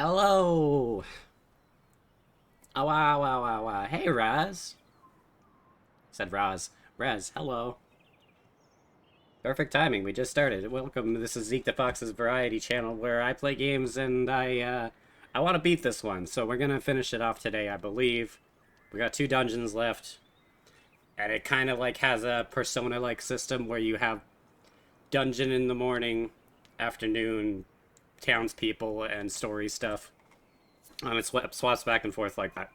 Hello! Oh, wow, wow, wow, wow. Hey, Raz. Said Raz. Raz, hello. Perfect timing, we just started. Welcome, this is Zeke the Fox's variety channel where I play games and I want to beat this one, so we're gonna finish it off today, I believe. We got 2 dungeons left. And it kind of like has a Persona-like system where you have dungeon in the morning, afternoon, townspeople, and story stuff. It swaps back and forth like that.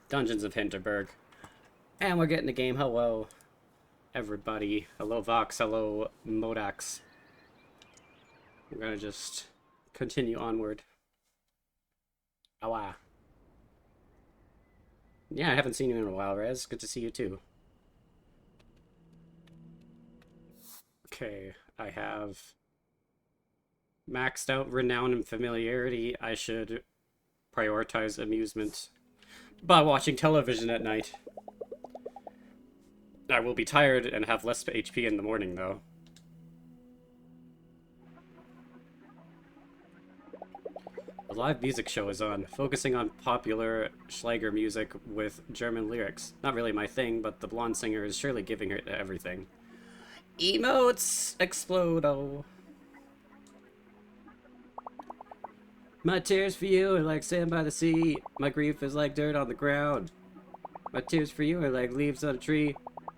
Dungeons of Hinterberg. And we're getting the game. Hello, everybody. Hello, Vox. Hello, Modax. We're gonna just continue onward. Oh, wow. Yeah, I haven't seen you in a while, Rez. Good to see you, too. Okay, I have maxed out renown and familiarity. I should prioritize amusement by watching television at night. I will be tired and have less HP in the morning, though. A live music show is on, focusing on popular Schlager music with German lyrics. Not really my thing, but the blonde singer is surely giving her everything. Emotes explode, oh. My tears for you are like sand by the sea. My grief is like dirt on the ground. My tears for you are like leaves on a tree.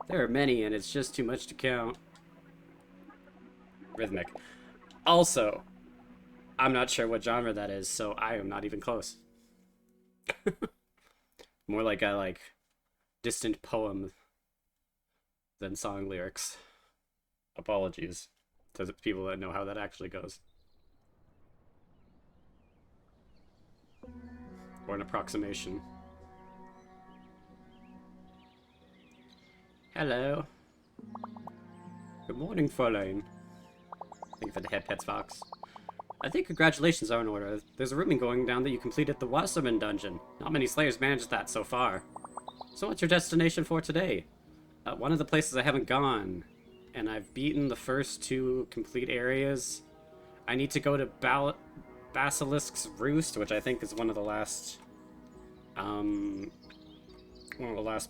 There are many, and it's just too much to count. Rhythmic. Also, I'm not sure what genre that is, so I am not even close. More like a distant poem than song lyrics. Apologies to the people that know how that actually goes. Or an approximation. Hello. Good morning, Fräulein. Thank you for the head pets, Fox. I think congratulations are in order. There's a rumor going down that you completed the Wasserman dungeon. Not many Slayers managed that so far. So what's your destination for today? One of the places I haven't gone, and I've beaten the first 2 complete areas. I need to go to Basilisk's Roost, which I think is one of the last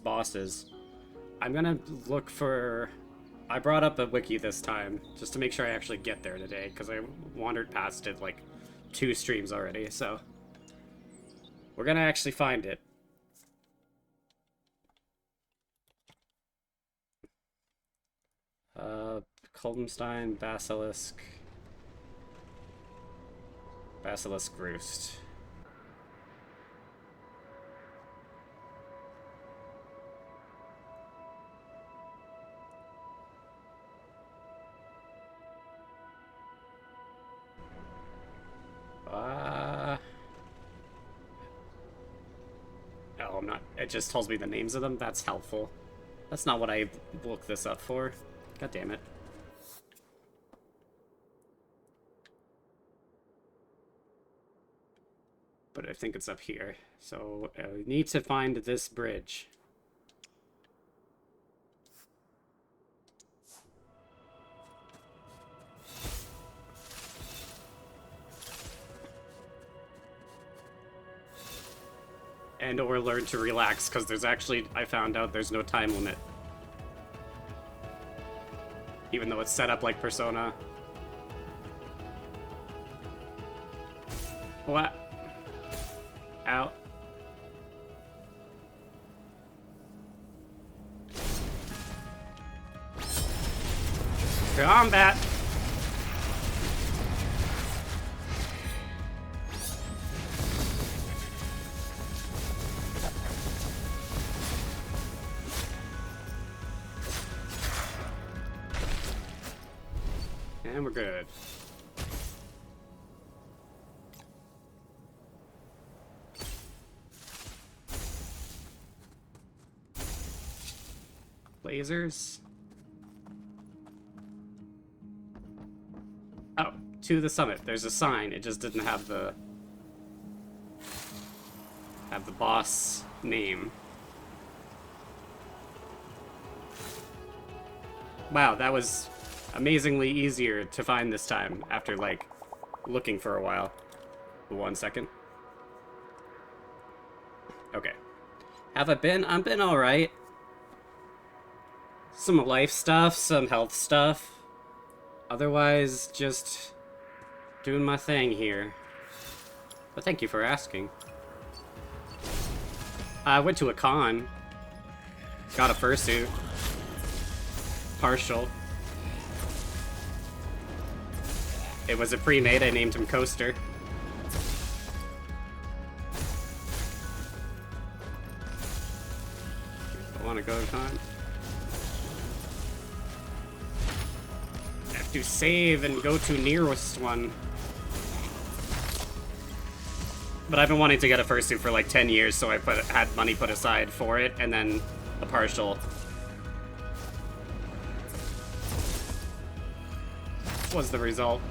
bosses. I'm gonna look for... I brought up a wiki this time, just to make sure I actually get there today, because I wandered past it like 2 streams already, so... We're gonna actually find it. Kolbenstein, Basilisk Roost. Oh, I'm not... It just tells me the names of them? That's helpful. That's not what I looked this up for. God damn it. But I think it's up here. So, I need to find this bridge. And or learn to relax, because there's actually... I found out there's no time limit. Even though it's set up like Persona. What? Out. Combat! And we're good. Lasers. Oh, to the summit. There's a sign. It just didn't have the boss name. Wow, that was amazingly easier to find this time after, like, looking for a while. 1 second. Okay. Have I been? I've been alright. Some life stuff, some health stuff. Otherwise, just doing my thing here. But thank you for asking. I went to a con. Got a fursuit. Partial. It was a pre-made, I named him Coaster. I wanna go to con. I have to save and go to nearest one. But I've been wanting to get a fursuit for like 10 years, so I had money put aside for it, and then a partial. Was the result.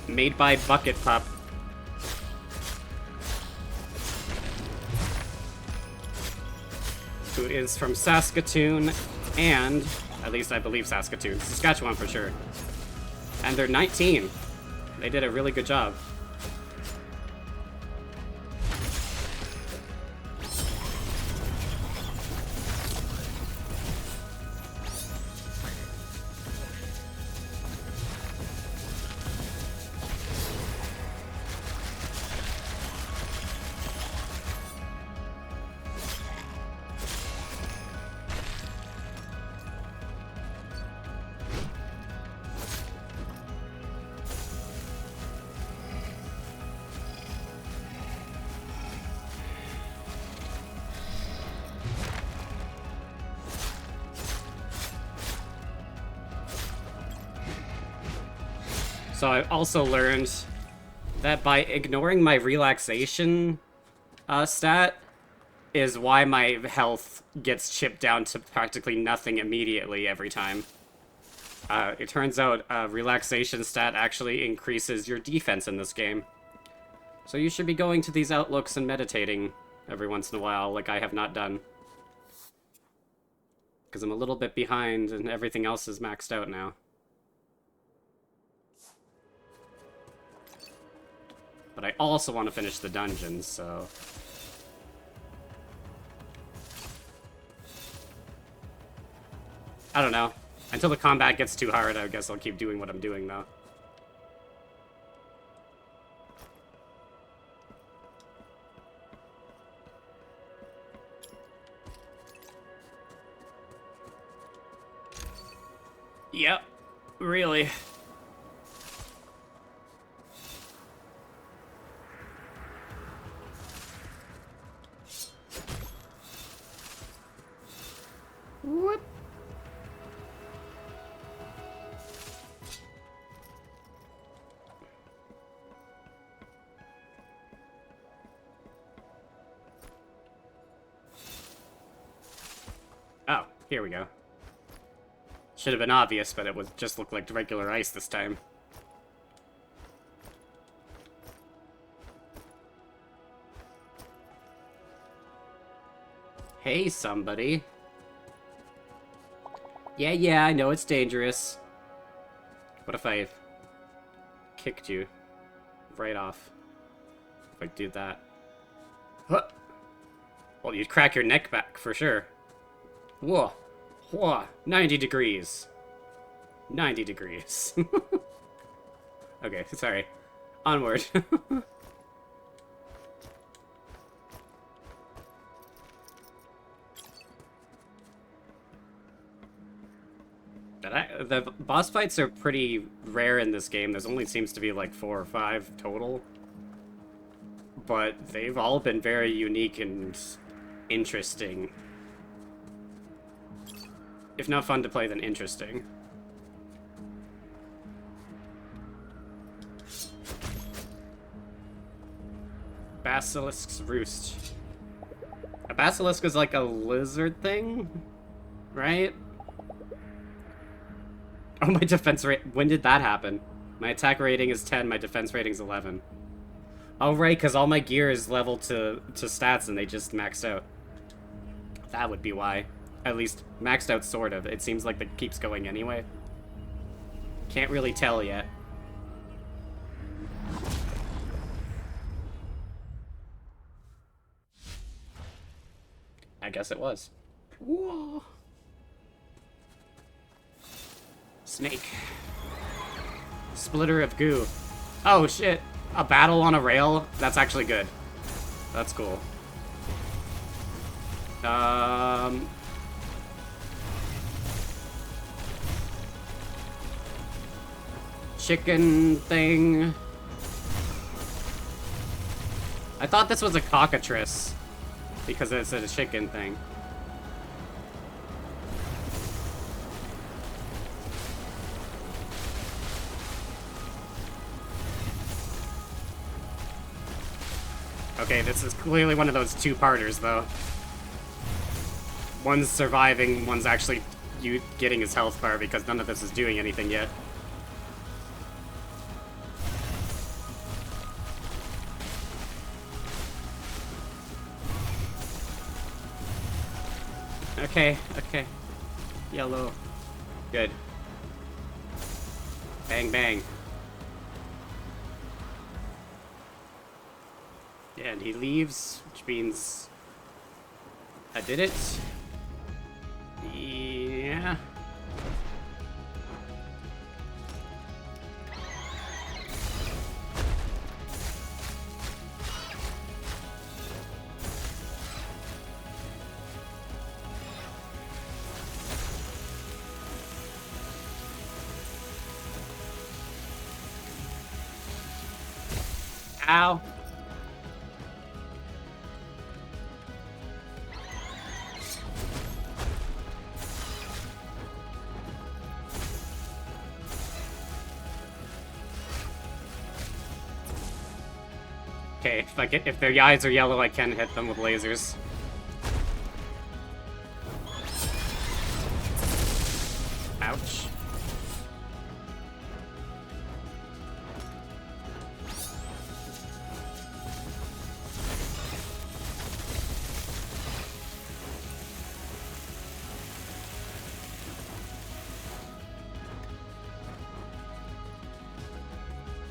Made by Bucket Pup. Who is from Saskatoon, and, at least I believe Saskatoon, Saskatchewan for sure. And they're 19. They did a really good job. So I also learned that by ignoring my relaxation stat is why my health gets chipped down to practically nothing immediately every time. It turns out relaxation stat actually increases your defense in this game. So you should be going to these outlooks and meditating every once in a while, like I have not done. Because I'm a little bit behind and everything else is maxed out now. But I also want to finish the dungeons, so... I don't know. Until the combat gets too hard, I guess I'll keep doing what I'm doing, though. Yep. Really. What? Oh, here we go. Should have been obvious, but it would just look like regular ice this time. Hey, somebody. Yeah, I know it's dangerous. What if I kicked you right off? If I do that. Huh. Well, you'd crack your neck back for sure. Whoa. Whoa. 90 degrees. 90 degrees. Okay, sorry. Onward. The boss fights are pretty rare in this game. There's only seems to be like 4 or 5 total. But they've all been very unique and interesting. If not fun to play, then interesting. Basilisk's Roost. A basilisk is like a lizard thing? Right? Oh, my defense rate... When did that happen? My attack rating is 10, my defense rating is 11. Oh, right, because all my gear is leveled to stats and they just maxed out. That would be why. At least, maxed out, sort of. It seems like it keeps going anyway. Can't really tell yet. I guess it was. Whoa. Snake. Splitter of goo. Oh shit. A battle on a rail? That's actually good. That's cool. Chicken thing. I thought this was a cockatrice because it's a chicken thing. Okay, this is clearly one of those two-parters, though. One's surviving, one's actually getting his health bar because none of this is doing anything yet. Okay, okay. Yellow. Good. Bang, bang. Yeah, and he leaves, which means I did it. Yeah. Ow. Okay, if their eyes are yellow, I can hit them with lasers. Ouch.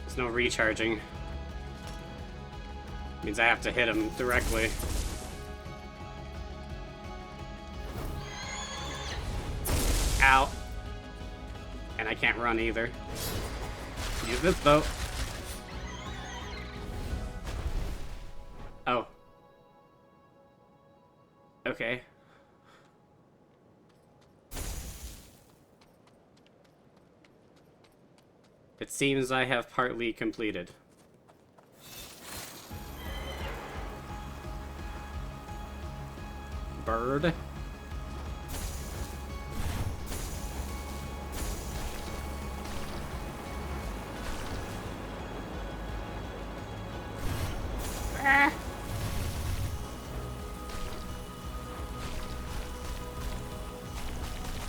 There's no recharging. Means I have to hit him directly. Ow. And I can't run either. Use this boat. Oh. Okay. It seems I have partly completed. Bird. Ah.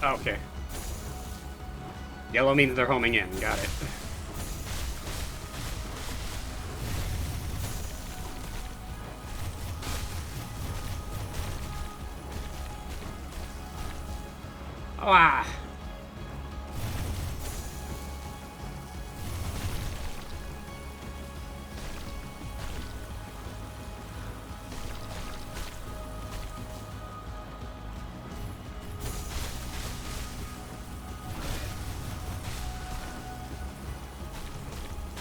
Okay. Yellow means they're homing in. Got it. Ah.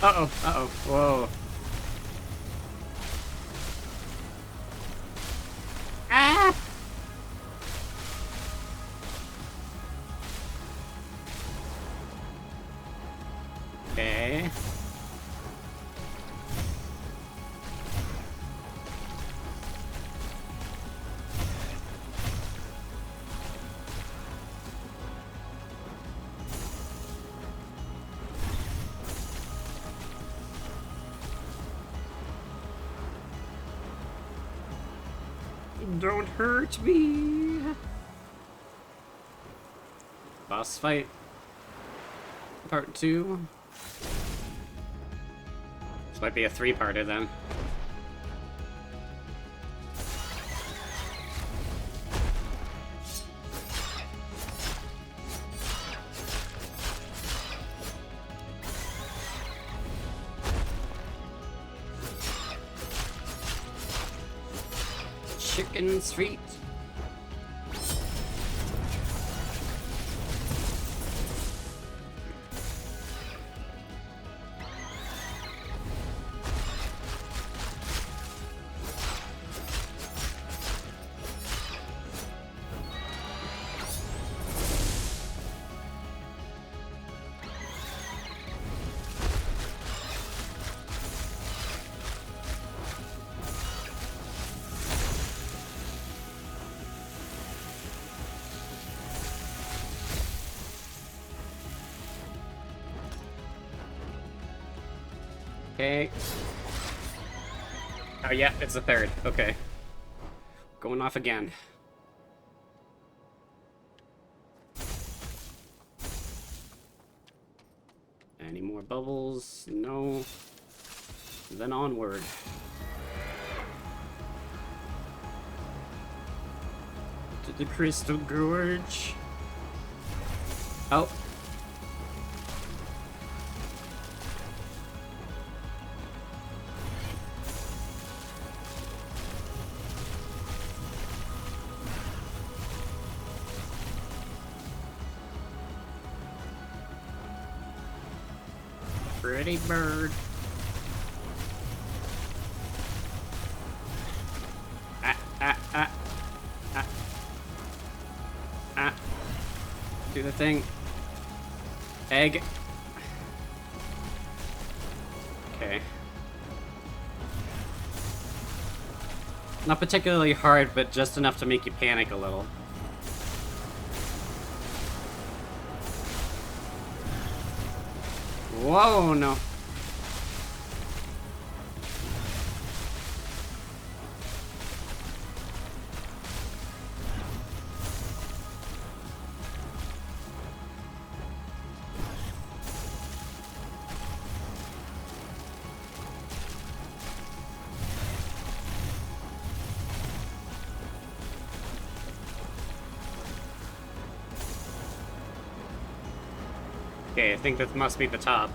Uh-oh, uh-oh, whoa. Ah! Okay. Don't hurt me. Boss fight. Part 2. This might be a 3-parter then. Chicken Street. Okay. Oh yeah, it's the third. Okay. Going off again. Any more bubbles? No. Then onward. To the Crystal Gorge. Oh. Pretty bird. Do the thing. Egg. Okay. Not particularly hard, but just enough to make you panic a little. Whoa, no. Okay, I think that must be the top.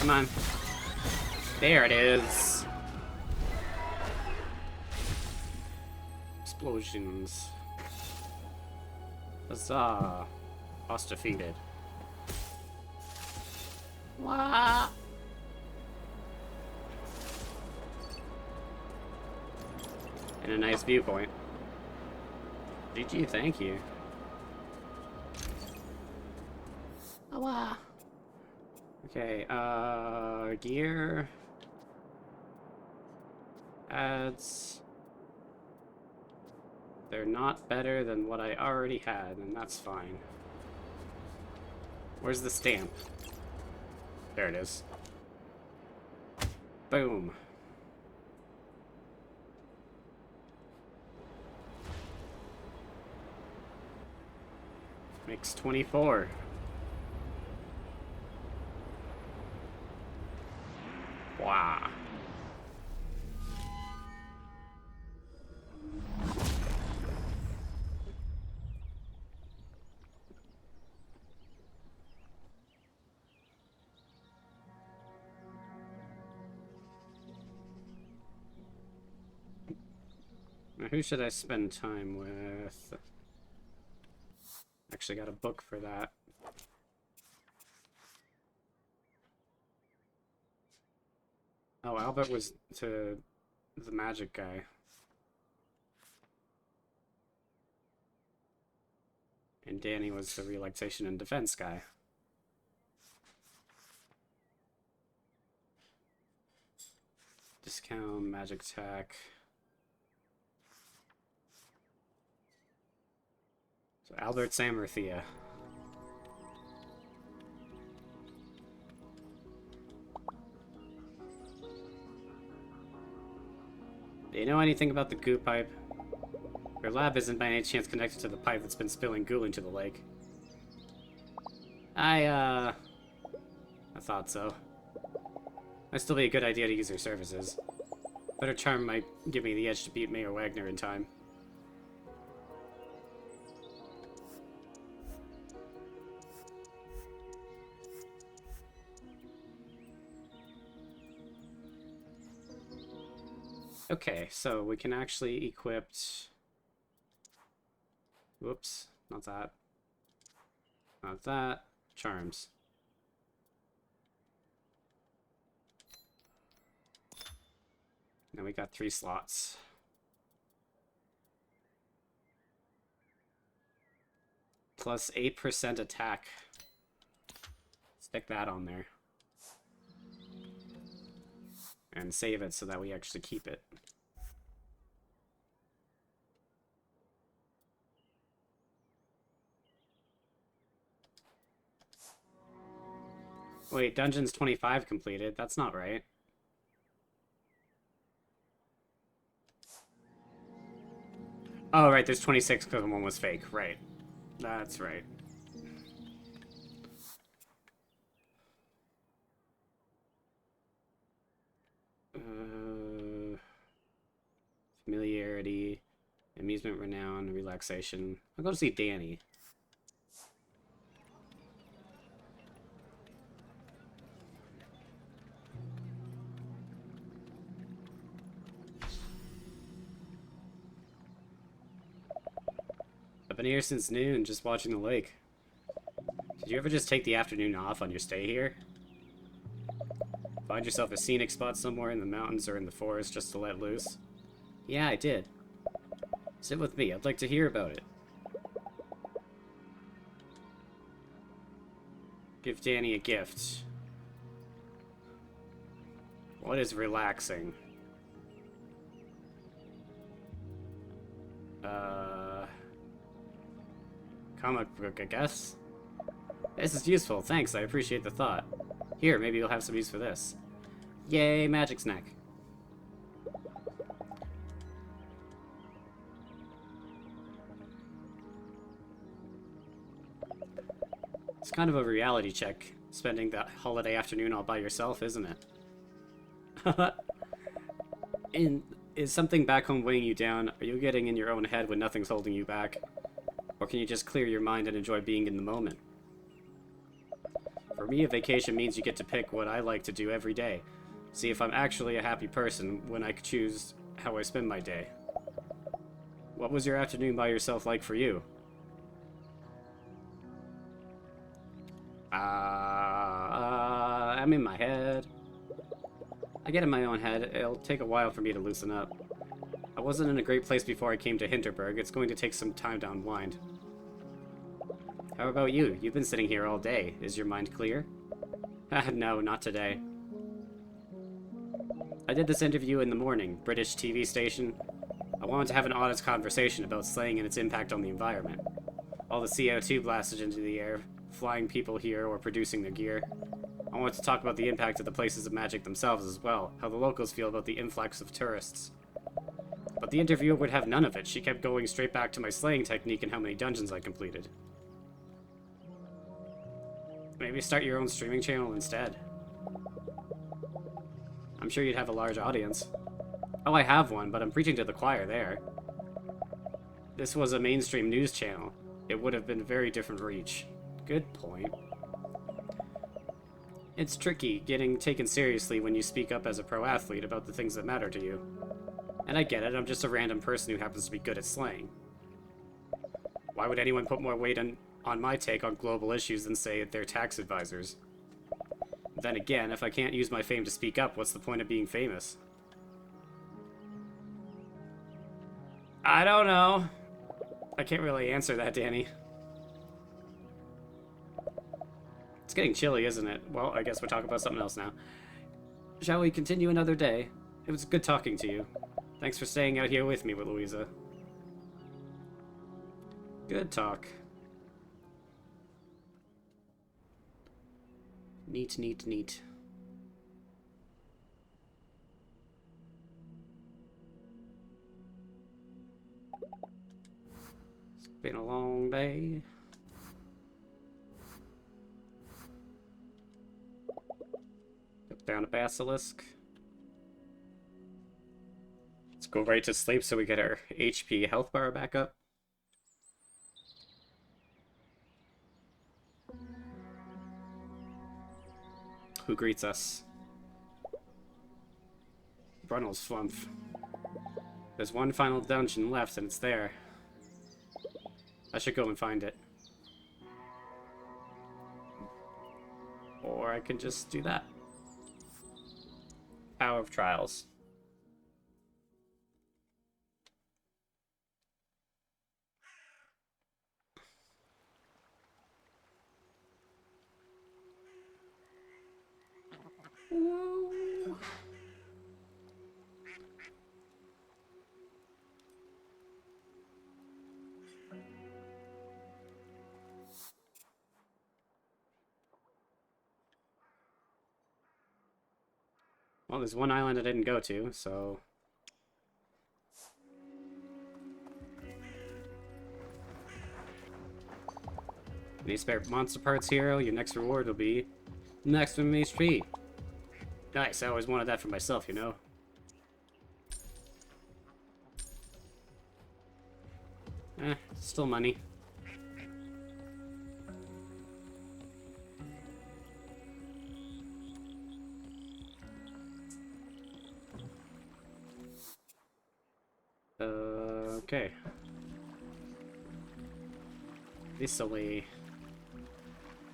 Come on. There it is. Explosions. Huzzah. Boss defeated. Wah. And a nice viewpoint. GG, thank you. Wah. Okay, gear. Ads. They're not better than what I already had, and that's fine. Where's the stamp? There it is. Boom. Makes 24. Wow. Now, who should I spend time with? Actually got a book for that. Oh, Albert was to the magic guy. And Danny was the relaxation and defense guy. Discount, magic attack. So Albert, Sam, or Thea? Do you know anything about the goo pipe? Your lab isn't by any chance connected to the pipe that's been spilling goo into the lake. I thought so. Might still be a good idea to use their services. Better charm might give me the edge to beat Mayor Wagner in time. Okay, so we can actually equip... Whoops, not that. Not that. Charms. Now we got 3 slots. Plus 8% attack. Stick that on there. And save it so that we actually keep it. Wait, Dungeons 25 completed. That's not right. Oh, right, there's 26 because one was fake. Right. That's right. Familiarity, amusement, renown, relaxation. I'll go to see Danny. I've been here since noon, just watching the lake. Did you ever just take the afternoon off on your stay here? Find yourself a scenic spot somewhere in the mountains or in the forest just to let loose? Yeah, I did. Sit with me, I'd like to hear about it. Give Danny a gift. What is relaxing? Comic book, I guess? This is useful, thanks, I appreciate the thought. Here, maybe you'll have some use for this. Yay, magic snack. It's kind of a reality check, spending that holiday afternoon all by yourself, isn't it? Is something back home weighing you down? Are you getting in your own head when nothing's holding you back? Or can you just clear your mind and enjoy being in the moment? For me, a vacation means you get to pick what I like to do every day. See if I'm actually a happy person when I choose how I spend my day. What was your afternoon by yourself like for you? I'm in my head. I get in my own head. It'll take a while for me to loosen up. I wasn't in a great place before I came to Hinterberg. It's going to take some time to unwind. How about you? You've been sitting here all day. Is your mind clear? No, not today. I did this interview in the morning, British TV station. I wanted to have an honest conversation about slaying and its impact on the environment. All the CO2 blasted into the air, flying people here or producing their gear. I wanted to talk about the impact of the places of magic themselves as well, how the locals feel about the influx of tourists. But the interviewer would have none of it. She kept going straight back to my slaying technique and how many dungeons I completed. Maybe start your own streaming channel instead. I'm sure you'd have a large audience. Oh, I have one, but I'm preaching to the choir there. This was a mainstream news channel. It would have been a very different reach. Good point. It's tricky getting taken seriously when you speak up as a pro athlete about the things that matter to you. And I get it, I'm just a random person who happens to be good at slaying. Why would anyone put more weight on my take on global issues than, say, their tax advisors? Then again, if I can't use my fame to speak up, what's the point of being famous? I don't know. I can't really answer that, Danny. It's getting chilly, isn't it? Well, I guess we'll talk about something else now. Shall we continue another day? It was good talking to you. Thanks for staying out here with me, Louisa. Good talk. Neat, neat, neat. It's been a long day. Put down a basilisk. Let's go right to sleep so we get our HP health bar back up. Who greets us? Brunel's Flumph. There's one final dungeon left, and it's there. I should go and find it. Or I can just do that. Power of Trials. Woo. Well, there's one island I didn't go to, so... Any spare monster parts, hero? Your next reward will be... Next from HP. Nice, I always wanted that for myself, you know? Still money. Okay. This way.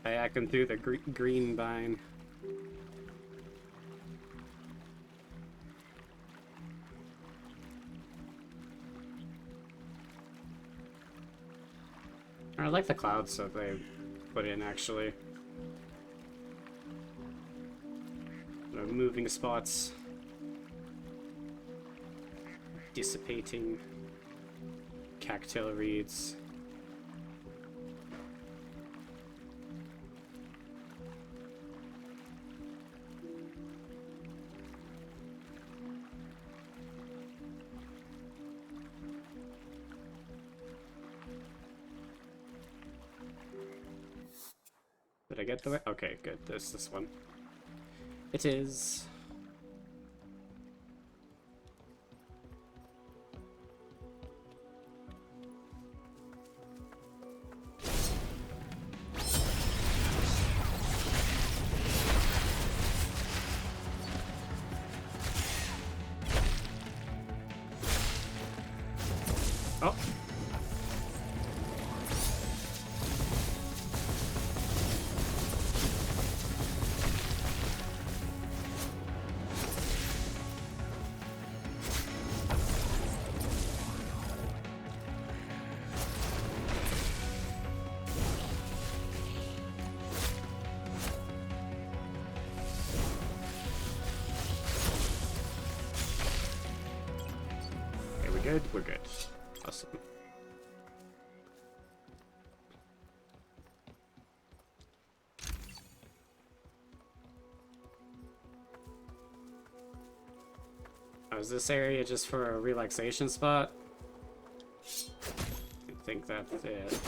Kayaking through the green vine. I like the clouds that they put in, actually. The moving spots. Dissipating. Cactail reeds. Did I get the way? Okay, good. There's this one. It is. Oh. Good? We're good. Awesome. Oh, is this area just for a relaxation spot? I think that's it.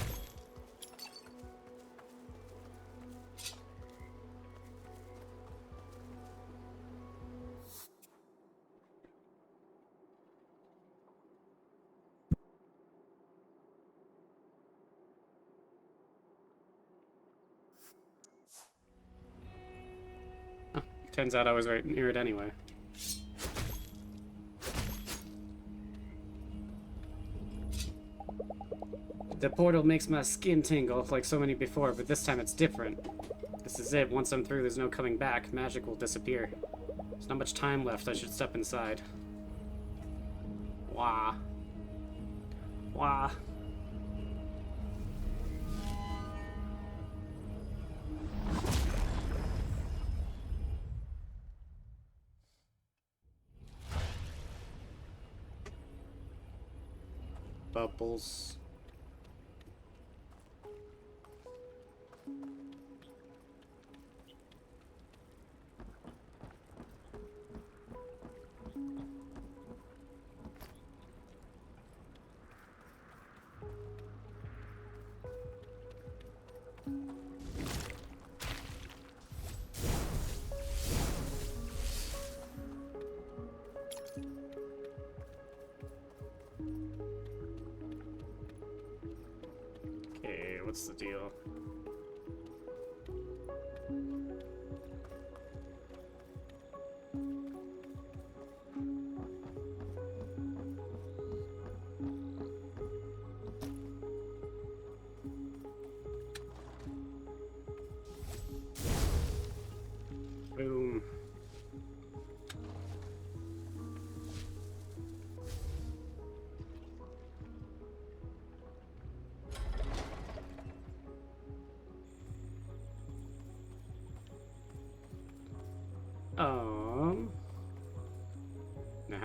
Turns out I was right near it anyway. The portal makes my skin tingle like so many before, but this time it's different. This is it. Once I'm through, there's no coming back. Magic will disappear. There's not much time left. I should step inside. Wah. Wah. Bubbles. What's the deal?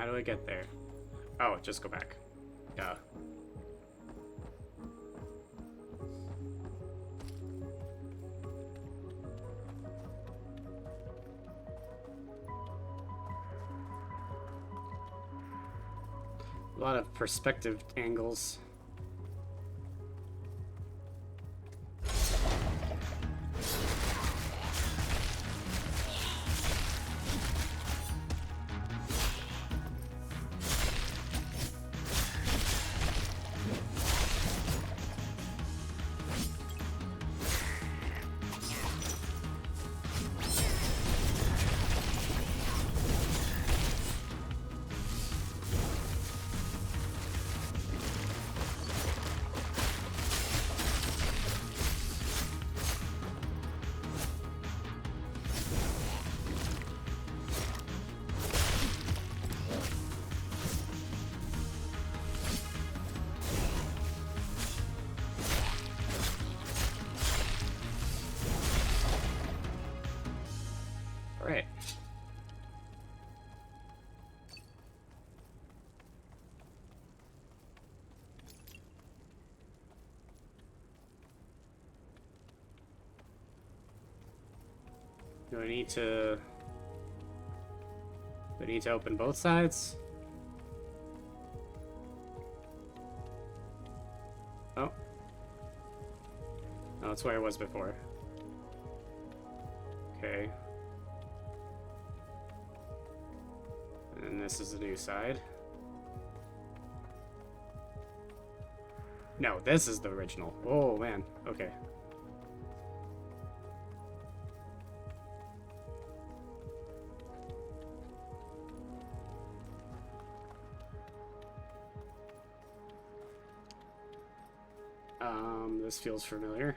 do I get there? Oh, just go back. Duh. A lot of perspective angles. Right. Do I need to... Do I need to open both sides? Oh. Oh, that's where I was before. Okay. And this is the new side. No, this is the original. Oh, man. Okay. This feels familiar.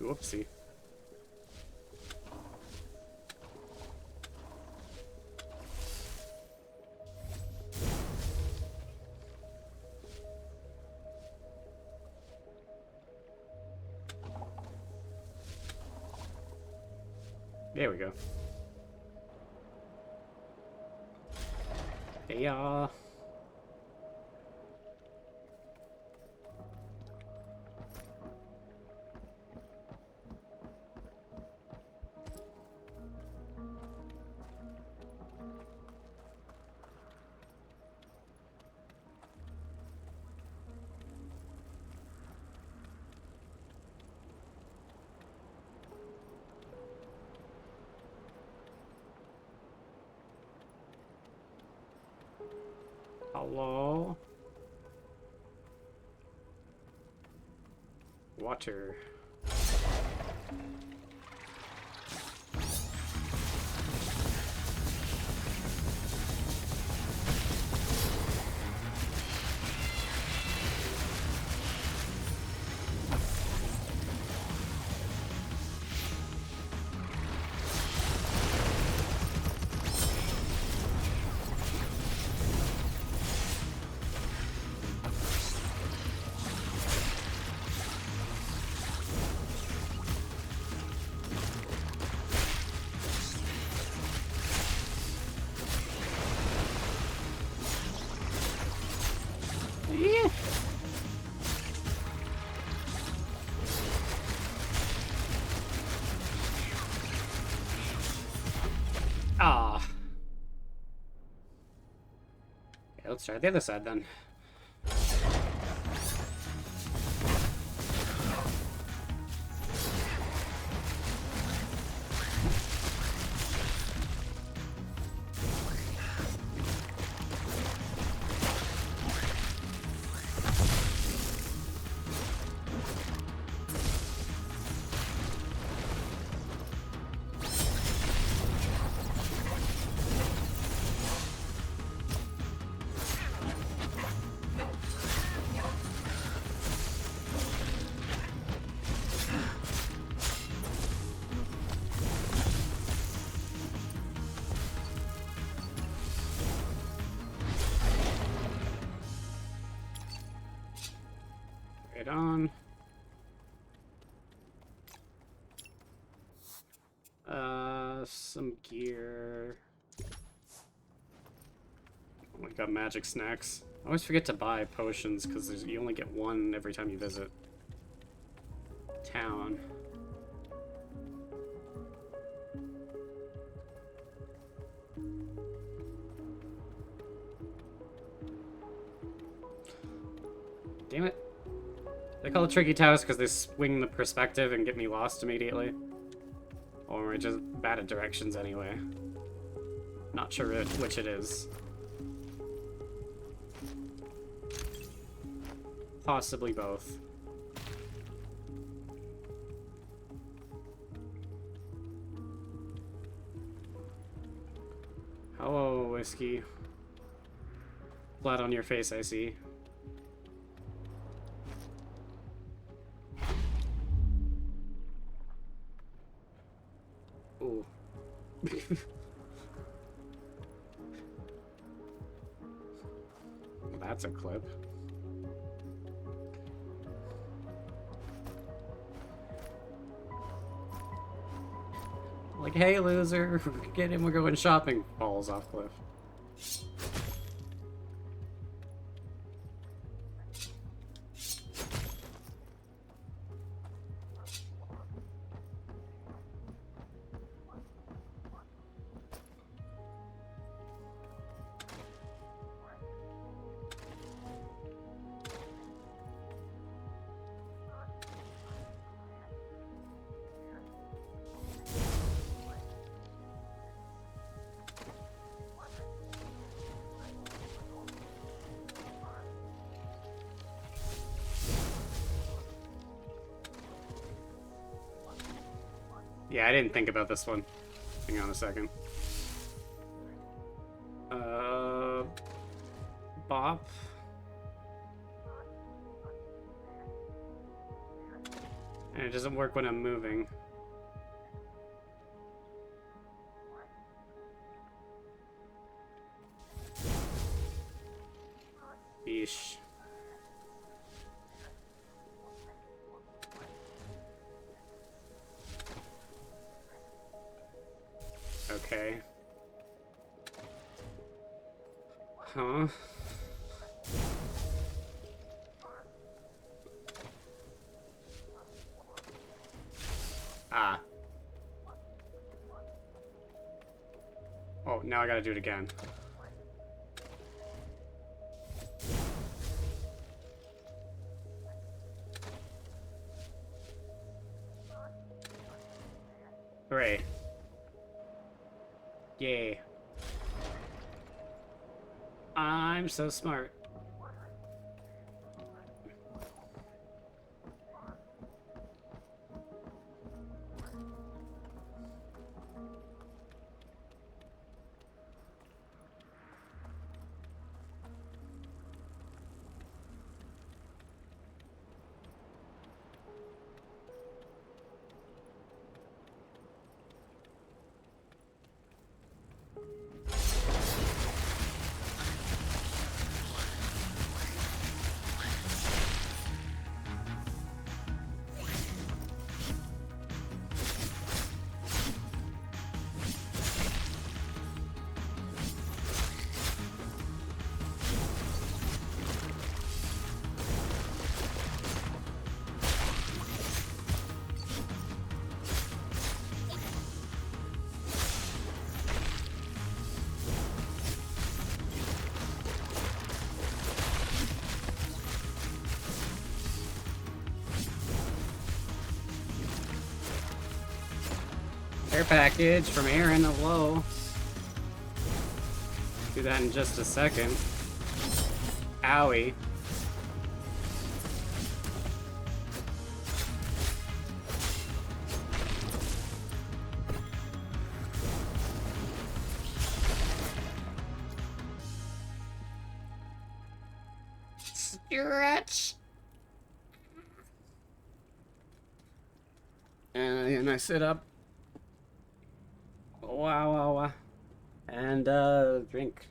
Whoopsie. There we go. Hey, y'all. Hello? Water. Ah. Okay, let's try the other side then. Right on. Some gear. Oh, we got magic snacks. I always forget to buy potions because you only get one every time you visit town. Damn it. They call it tricky towers because they swing the perspective and get me lost immediately. Or we're just bad at directions anyway. Not sure which it is. Possibly both. Hello, Whiskey. Blood on your face, I see. Ooh. That's a clip. Like, hey, loser, get in, we're going shopping. Falls off cliff. Yeah, I didn't think about this one. Hang on a second. Bop. And it doesn't work when I'm moving. Yeesh. Okay. Huh? Ah. Oh, now I gotta do it again. Hooray. Yay. I'm so smart. Care package from Aaron, hello. Do that in just a second. Owie. Stretch. And I sit up. Wow, wow, wow. And, drink.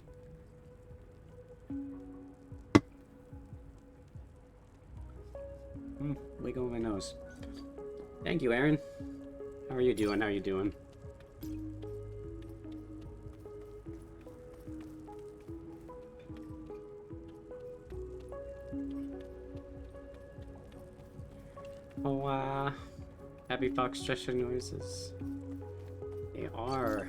wiggle my nose. Thank you, Aaron. How are you doing? How are you doing? Oh, happy fox stretching noises. They are.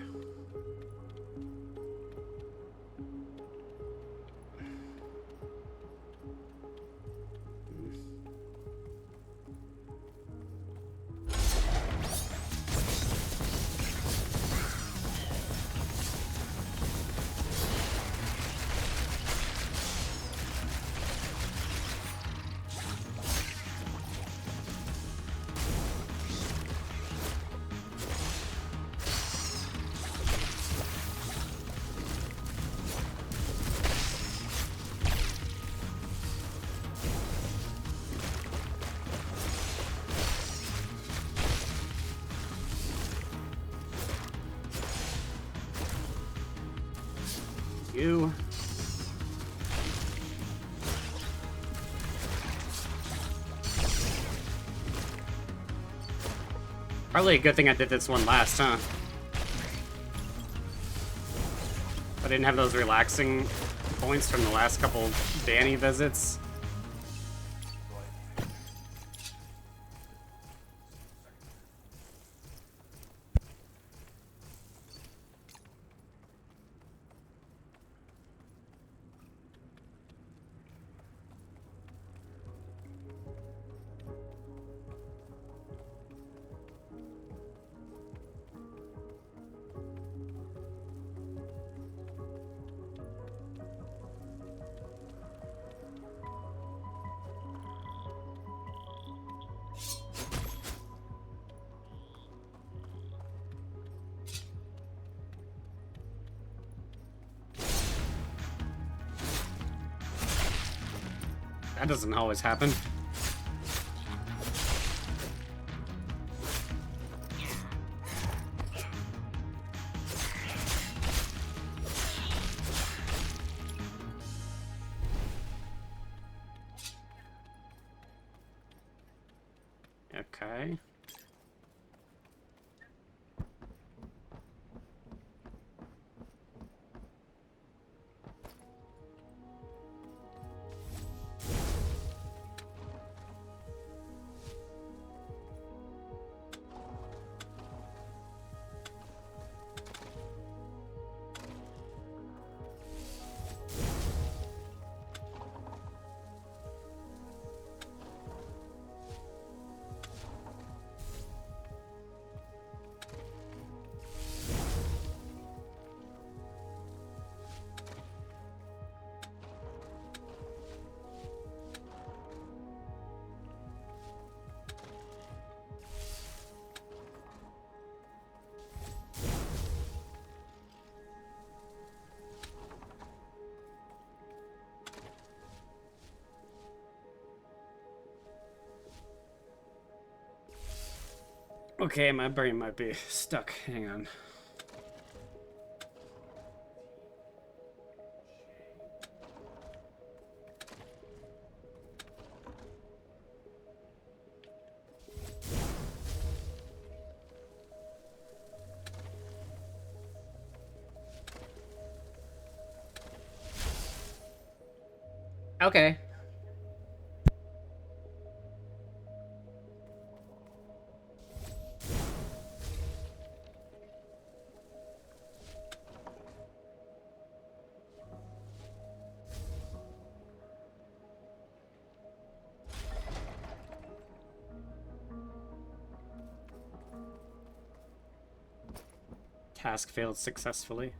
You. Probably a good thing I did this one last, huh? I didn't have those relaxing points from the last couple Danny visits. That doesn't always happen. Okay. Okay, my brain might be stuck. Hang on. Okay. Task failed successfully.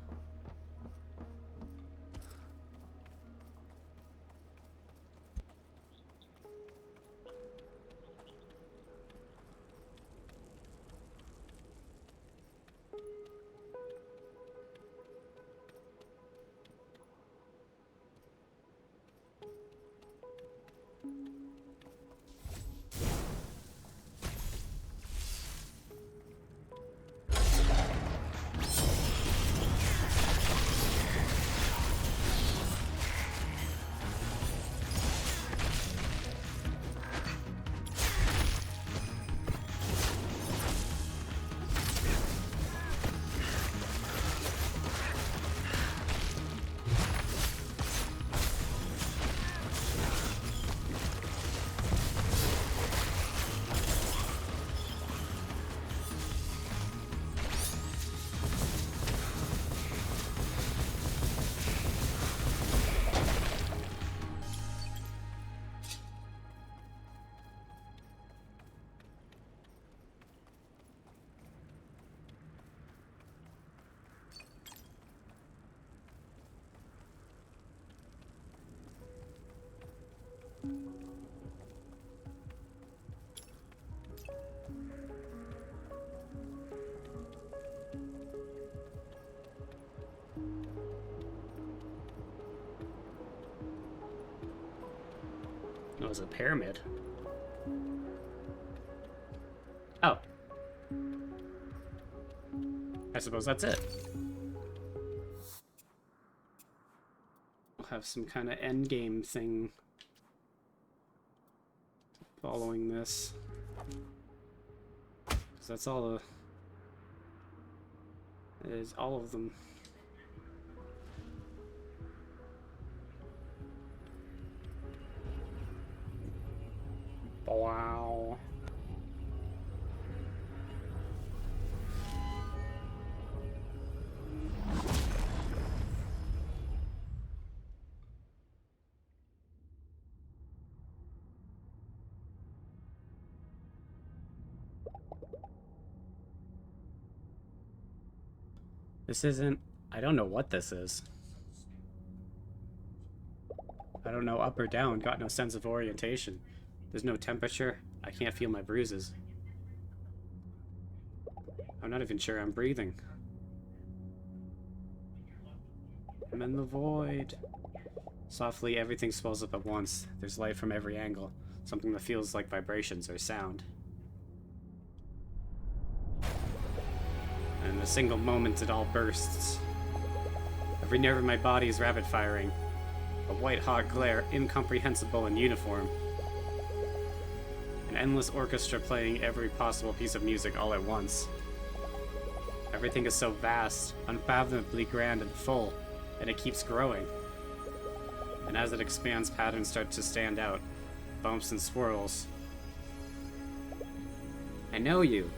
It was a pyramid. Oh. I suppose that's it. We'll have some kind of endgame thing following this. 'Cause that's all the... It is all of them. Wow. This isn't... I don't know what this is. I don't know up or down. Got no sense of orientation. There's no temperature. I can't feel my bruises. I'm not even sure I'm breathing. I'm in the void. Softly, everything swells up at once. There's light from every angle. Something that feels like vibrations or sound. And in a single moment, it all bursts. Every nerve in my body is rapid firing. A white-hot glare, incomprehensible in uniform. An endless orchestra playing every possible piece of music all at once. Everything is so vast, unfathomably grand and full, and it keeps growing. And as it expands, patterns start to stand out. Bumps and swirls. I know you.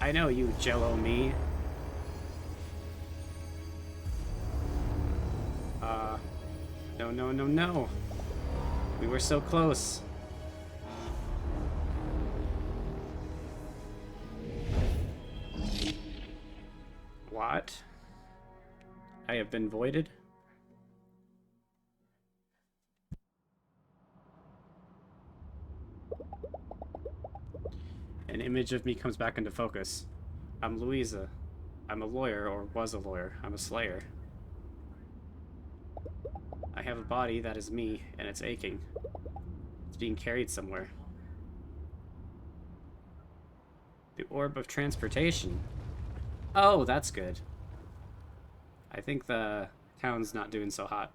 I know you, Jello me. No, no, no, no. We were so close. What? I have been voided? An image of me comes back into focus. I'm Louisa. I'm a lawyer, or was a lawyer. I'm a slayer. I have a body that is me, and it's aching. It's being carried somewhere. The orb of transportation. Oh, that's good. I think the town's not doing so hot.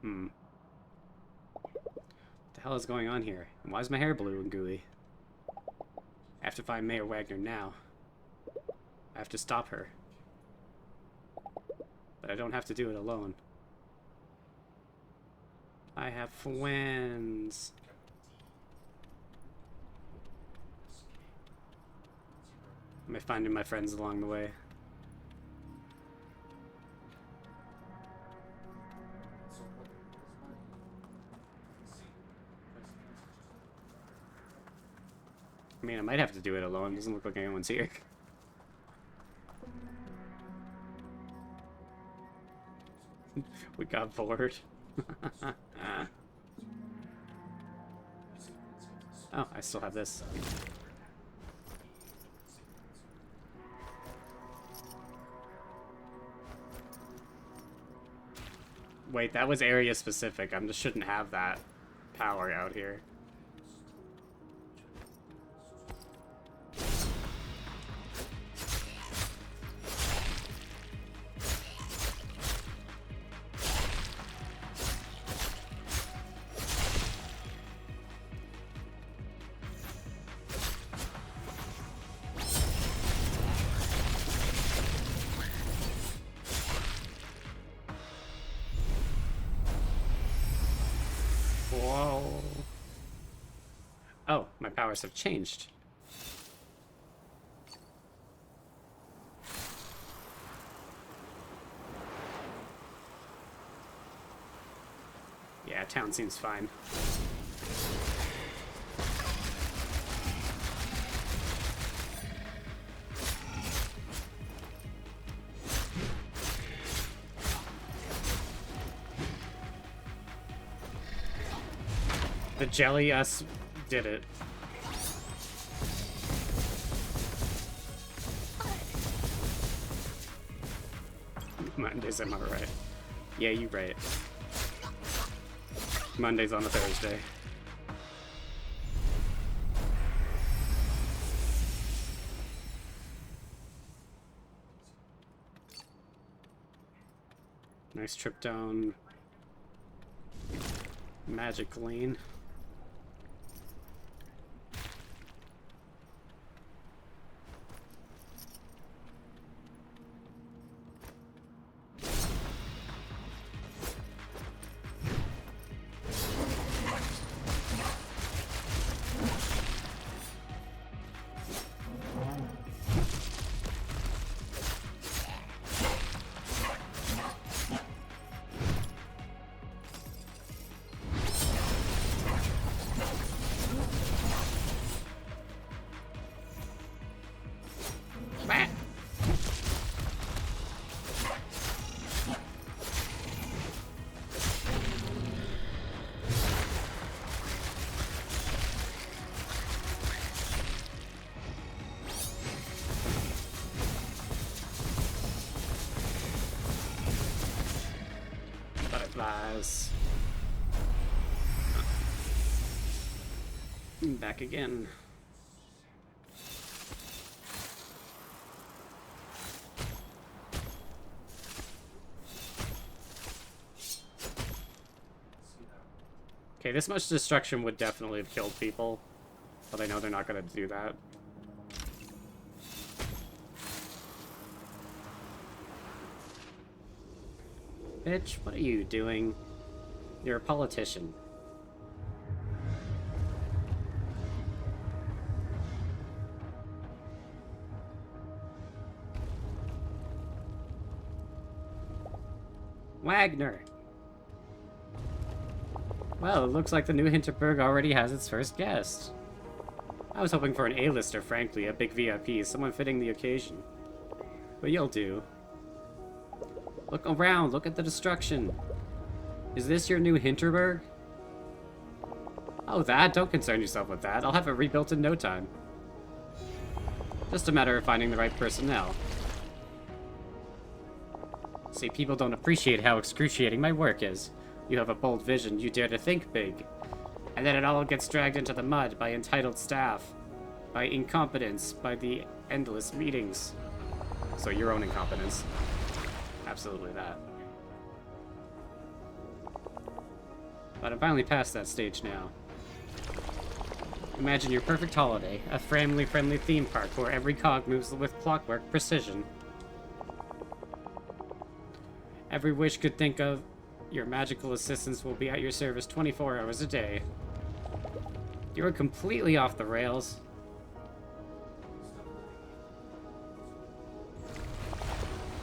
What the hell is going on here? And why is my hair blue and gooey? I have to find Mayor Wagner now. I have to stop her. But I don't have to do it alone. I have friends. Am I finding my friends along the way? I mean, I might have to do it alone. It doesn't look like anyone's here. We got bored. Oh, I still have this. Wait, that was area specific. I just shouldn't have that power out here. Whoa. Oh, my powers have changed. Yeah, town seems fine. The jelly us did it. Mondays, am I right? Yeah, you right. Monday's on a Thursday. Nice trip down Magic Lane. Butterflies. Back again. Okay, this much destruction would definitely have killed people, but I know they're not gonna do that. Bitch, what are you doing? You're a politician. Wagner! Well, it looks like the new Hinterberg already has its first guest. I was hoping for an A-lister, frankly, a big VIP, someone fitting the occasion. But you'll do. Look around, look at the destruction. Is this your new Hinterberg? Oh, that? Don't concern yourself with that. I'll have it rebuilt in no time. Just a matter of finding the right personnel. See, people don't appreciate how excruciating my work is. You have a bold vision, you dare to think big. And then it all gets dragged into the mud by entitled staff, by incompetence, by the endless meetings. So your own incompetence. Absolutely that. But I'm finally past that stage now. Imagine your perfect holiday, a family-friendly theme park where every cog moves with clockwork precision. Every wish could think of, your magical assistants will be at your service 24 hours a day. You're completely off the rails.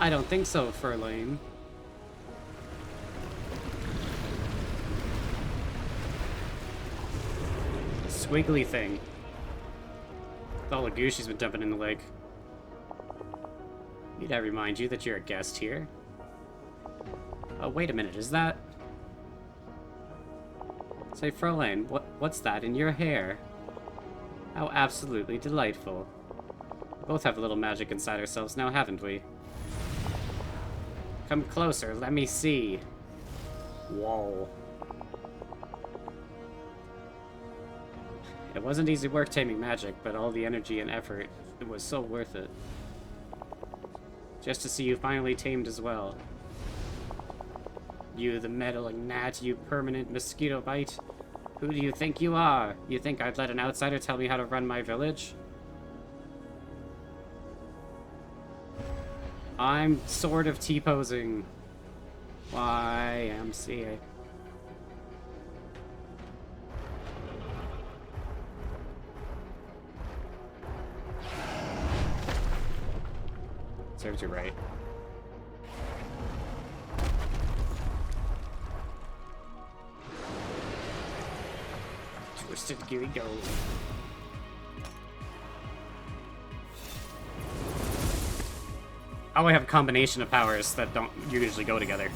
I don't think so, Furlane. Squiggly thing. With all the goo she's been dumping in the lake. Need I remind you that you're a guest here? Oh, wait a minute, is that... Say, Fräulein, what's that in your hair? How absolutely delightful. We both have a little magic inside ourselves now, haven't we? Come closer, let me see. Whoa. It wasn't easy work taming magic, but all the energy and effort, it was so worth it. Just to see you finally tamed as well. You, the meddling gnat, you permanent mosquito bite. Who do you think you are? You think I'd let an outsider tell me how to run my village? I'm sort of T-posing. YMCA. Serves you right. Twisted Geary go. Oh, I have a combination of powers that don't usually go together.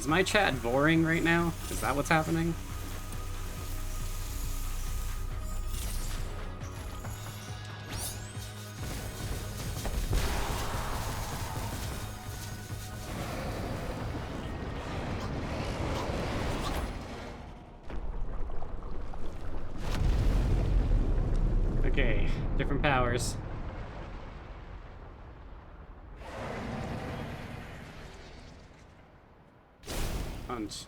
Is my chat boring right now? Is that what's happening? Okay, different powers. Punch.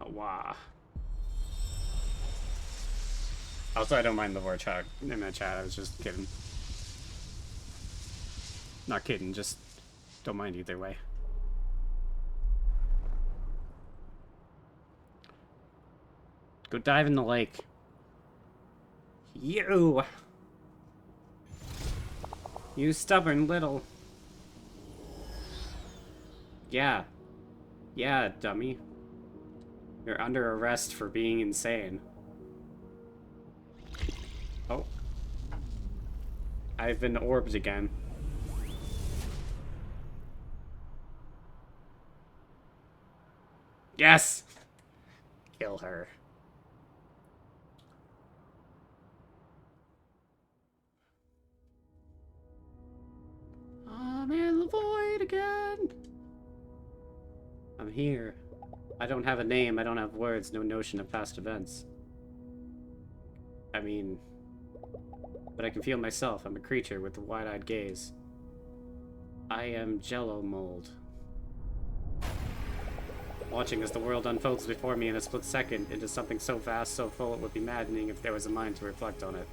Wow. Also, I don't mind the Vorchak in the chat. I was just kidding. Not kidding, just don't mind either way. Go dive in the lake. You stubborn little... Yeah, dummy. You're under arrest for being insane. Oh. I've been orbed again. Yes! Kill her. I'm in the void again! I'm here. I don't have a name, I don't have words, no notion of past events. I mean... But I can feel myself. I'm a creature with a wide-eyed gaze. I am Jello mold. Watching as the world unfolds before me in a split second into something so vast, so full, it would be maddening if there was a mind to reflect on it.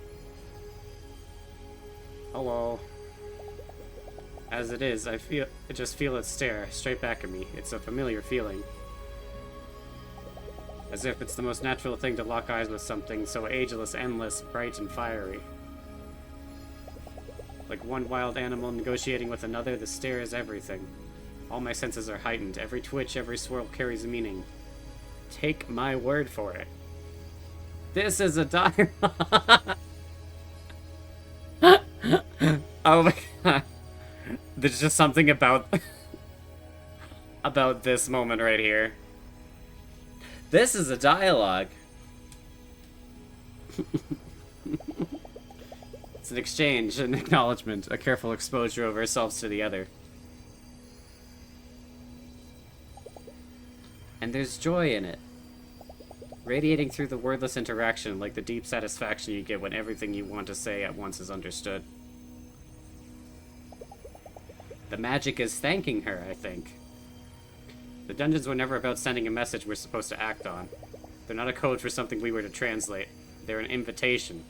Hello. As it is, I just feel it stare straight back at me. It's a familiar feeling. As if it's the most natural thing to lock eyes with something so ageless, endless, bright, and fiery. Like one wild animal negotiating with another, the stare is everything. All my senses are heightened. Every twitch, every swirl carries a meaning. Take my word for it. This is a dialogue. Oh my god. There's just something about about this moment right here. This is a dialogue. It's an exchange, an acknowledgement, a careful exposure of ourselves to the other. And there's joy in it. radiating through the wordless interaction like the deep satisfaction you get when everything you want to say at once is understood. The magic is thanking her, I think. The dungeons were never about sending a message we're supposed to act on. They're not a code for something we were to translate. They're an invitation.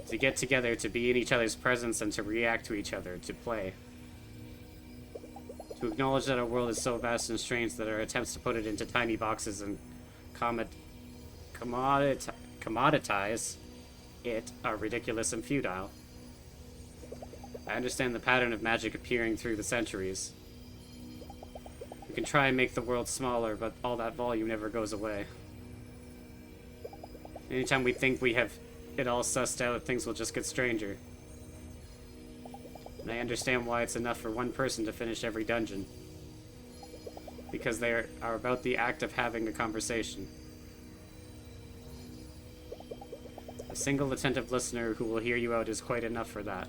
To get together, to be in each other's presence, and to react to each other, to play. To acknowledge that our world is so vast and strange that our attempts to put it into tiny boxes and commoditize it are ridiculous and futile. I understand the pattern of magic appearing through the centuries. We can try and make the world smaller, but all that volume never goes away. Anytime we think we have it all sussed out, things will just get stranger. And I understand why it's enough for one person to finish every dungeon. Because they are about the act of having a conversation. A single attentive listener who will hear you out is quite enough for that.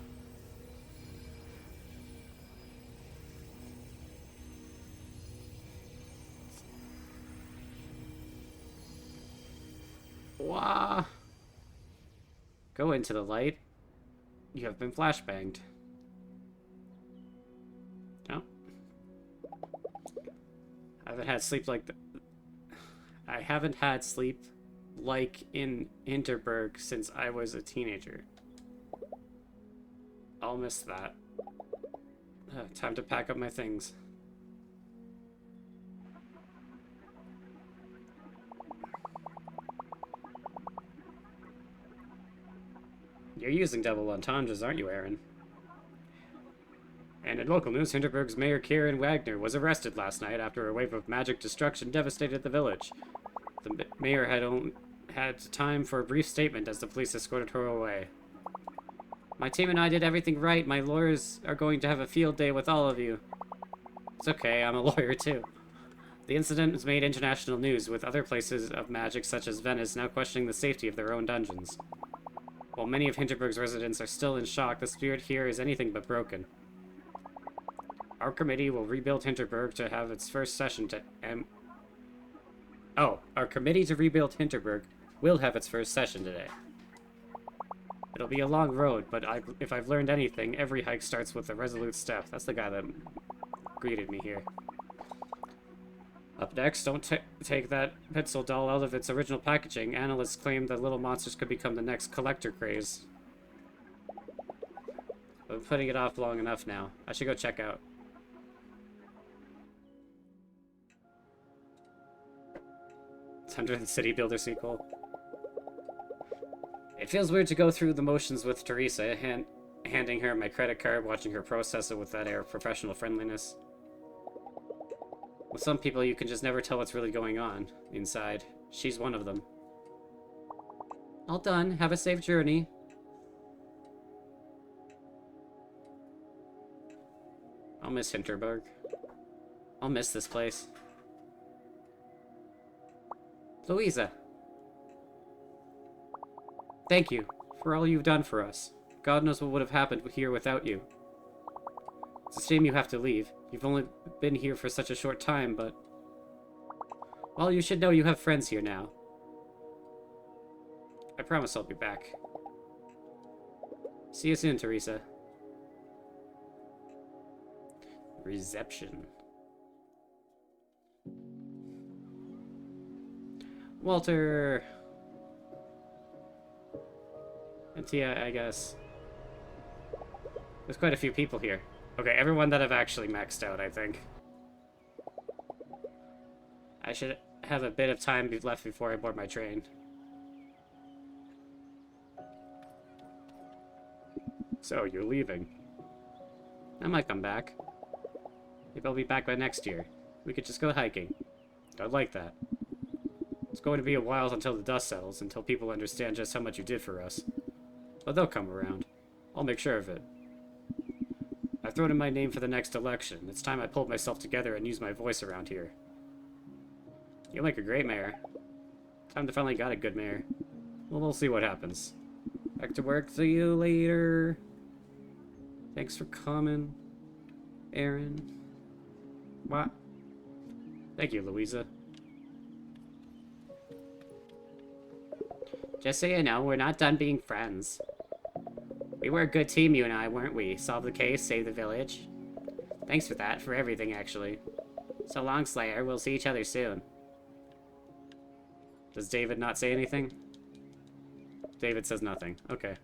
Wah! Go into the light. You have been flashbanged. No. I haven't had sleep like I haven't had sleep like in Hinterberg since I was a teenager. I'll miss that. Time to pack up my things. You're using double entendres, aren't you, Aaron? And in local news, Hinterberg's Mayor Kieran Wagner was arrested last night after a wave of magic destruction devastated the village. The mayor had only had time for a brief statement as the police escorted her away. My team and I did everything right. My lawyers are going to have a field day with all of you. It's okay, I'm a lawyer too. The incident has made international news, with other places of magic such as Venice now questioning the safety of their own dungeons. While many of Hinterberg's residents are still in shock, the spirit here is anything but broken. Our committee will rebuild Hinterberg to have its first session our committee to rebuild Hinterberg will have its first session today. It'll be a long road, but if I've learned anything, every hike starts with a resolute step. That's the guy that greeted me here. Up next, don't take that pencil doll out of its original packaging. Analysts claim that little monsters could become the next collector craze. I've been putting it off long enough now. I should go check out. It's under the City Builder sequel. It feels weird to go through the motions with Teresa, handing her my credit card, watching her process it with that air of professional friendliness. With some people, you can just never tell what's really going on inside. She's one of them. All done. Have a safe journey. I'll miss Hinterberg. I'll miss this place. Louisa. Thank you for all you've done for us. God knows what would have happened here without you. It's a shame you have to leave. You've only been here for such a short time, but... well, you should know you have friends here now. I promise I'll be back. See you soon, Teresa. Reception. Walter... and Tia, I guess. There's quite a few people here. Okay, everyone that I've actually maxed out, I think. I should have a bit of time left before I board my train. So, you're leaving. I might come back. Maybe I'll be back by next year. We could just go hiking. I'd like that. It's going to be a while until the dust settles, until people understand just how much you did for us. But they'll come around. I'll make sure of it. I've thrown in my name for the next election. It's time I pulled myself together and used my voice around here. You'll make a great mayor. Time to finally got a good mayor. Well, we'll see what happens. Back to work. See you later. Thanks for coming, Aaron. What? Thank you, Louisa. Just so you know, we're not done being friends. We were a good team, you and I, weren't we? Solve the case, save the village. Thanks for that, for everything, actually. So long, Slayer. We'll see each other soon. Does David not say anything? David says nothing. Okay.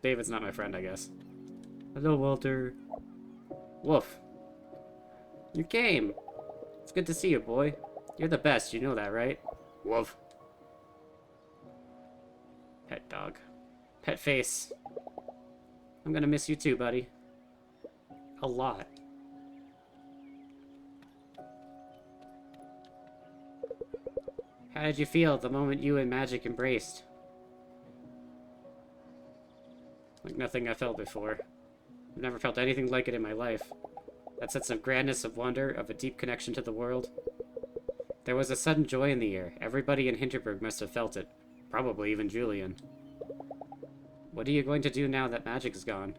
David's not my friend, I guess. Hello, Walter. Woof. You came. It's good to see you, boy. You're the best, you know that, right? Woof. Pet dog. Pet face. I'm gonna miss you too, buddy. A lot. How did you feel the moment you and Magic embraced? Like nothing I felt before. I've never felt anything like it in my life. That sense of grandness, of wonder, of a deep connection to the world. There was a sudden joy in the air. Everybody in Hinterberg must have felt it. Probably even Julian. What are you going to do now that magic is gone?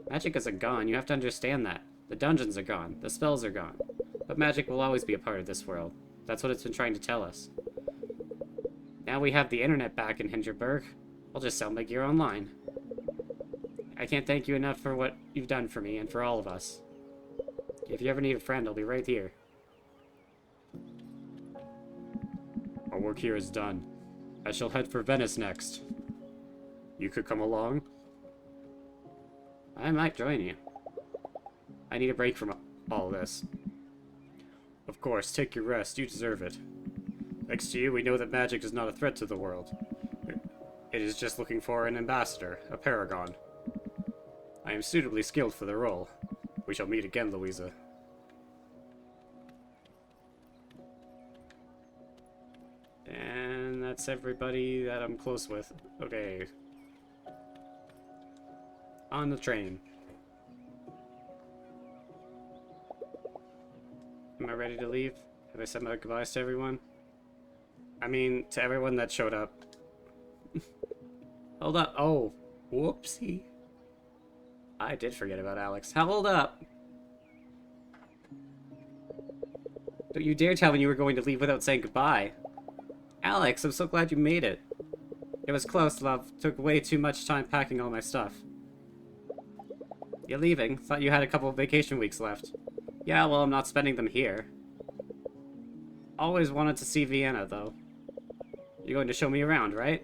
Magic isn't gone, you have to understand that. The dungeons are gone, the spells are gone. But magic will always be a part of this world. That's what it's been trying to tell us. Now we have the internet back in Hinterberg. I'll just sell my gear online. I can't thank you enough for what you've done for me and for all of us. If you ever need a friend, I'll be right here. Our work here is done. I shall head for Venice next. You could come along? I might join you. I need a break from all this. Of course, take your rest. You deserve it. Thanks to you, we know that magic is not a threat to the world. It is just looking for an ambassador, a paragon. I am suitably skilled for the role. We shall meet again, Louisa. And that's everybody that I'm close with. Okay. On the train. Am I ready to leave? Have I said my goodbyes to everyone? I mean, to everyone that showed up. Hold up. Oh. Whoopsie. I did forget about Alex. Hold up. Don't you dare tell me you were going to leave without saying goodbye. Alex, I'm so glad you made it. It was close, love. Took way too much time packing all my stuff. You're leaving? Thought you had a couple of vacation weeks left. Yeah, well, I'm not spending them here. Always wanted to see Vienna, though. You're going to show me around, right?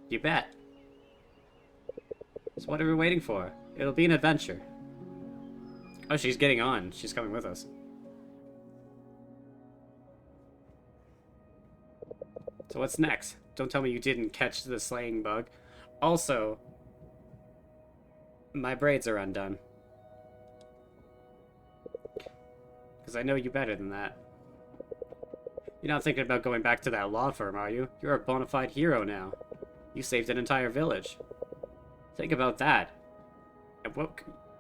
You bet. So what are we waiting for? It'll be an adventure. Oh, she's getting on. She's coming with us. So what's next? Don't tell me you didn't catch the slaying bug. Also, my braids are undone. Because I know you better than that. You're not thinking about going back to that law firm, are you? You're a bona fide hero now. You saved an entire village. Think about that.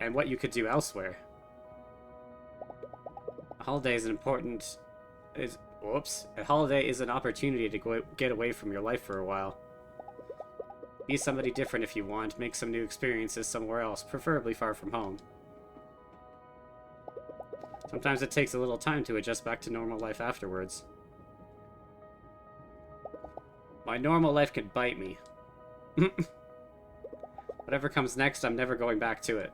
And what you could do elsewhere. A holiday is a holiday is an opportunity to get away from your life for a while. Be somebody different if you want. Make some new experiences somewhere else, preferably far from home. Sometimes it takes a little time to adjust back to normal life afterwards. My normal life could bite me. Whatever comes next, I'm never going back to it.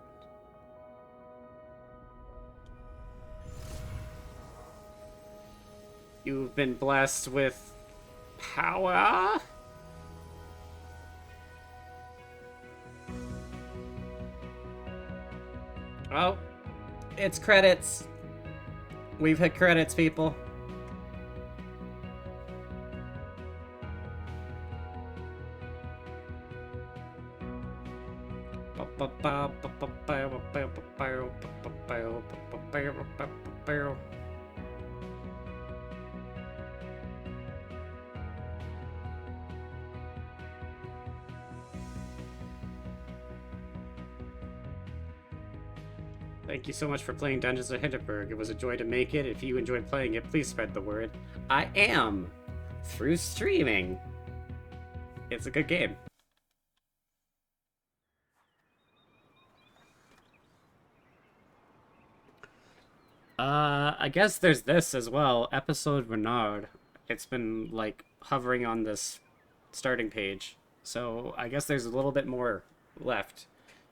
You've been blessed with power? Oh, it's credits. We've hit credits, people. Thank you so much for playing Dungeons of Hinterberg. It was a joy to make it. If you enjoyed playing it, please spread the word. I am! Through streaming. It's a good game. I guess there's this as well. Episode Renard. It's been, like, hovering on this starting page. So I guess there's a little bit more left.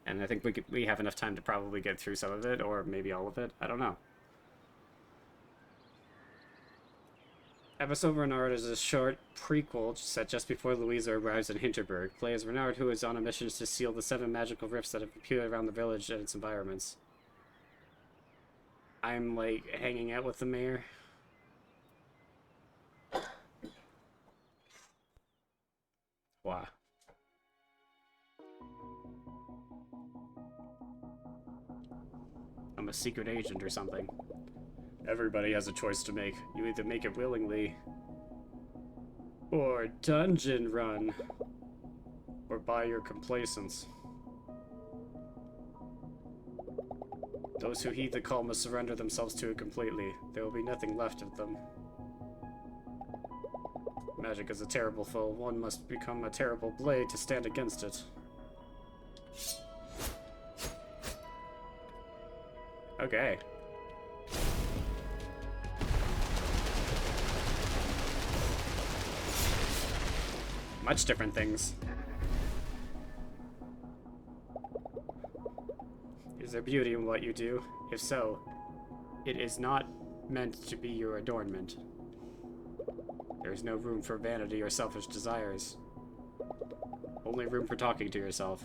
And I think we have enough time to probably get through some of it, or maybe all of it. I don't know. Episode Renard is a short prequel set just before Louisa arrives in Hinterberg. Play as Renard, who is on a mission to seal the 7 magical rifts that have appeared around the village and its environments. I'm, like, hanging out with the mayor. Wow. I'm a secret agent or something. Everybody has a choice to make. You either make it willingly, or dungeon run, or buy your complacence. Those who heed the call must surrender themselves to it completely. There will be nothing left of them. Magic is a terrible foe. One must become a terrible blade to stand against it. Okay. Much different things. Is there beauty in what you do? If so, it is not meant to be your adornment. There is no room for vanity or selfish desires. Only room for talking to yourself.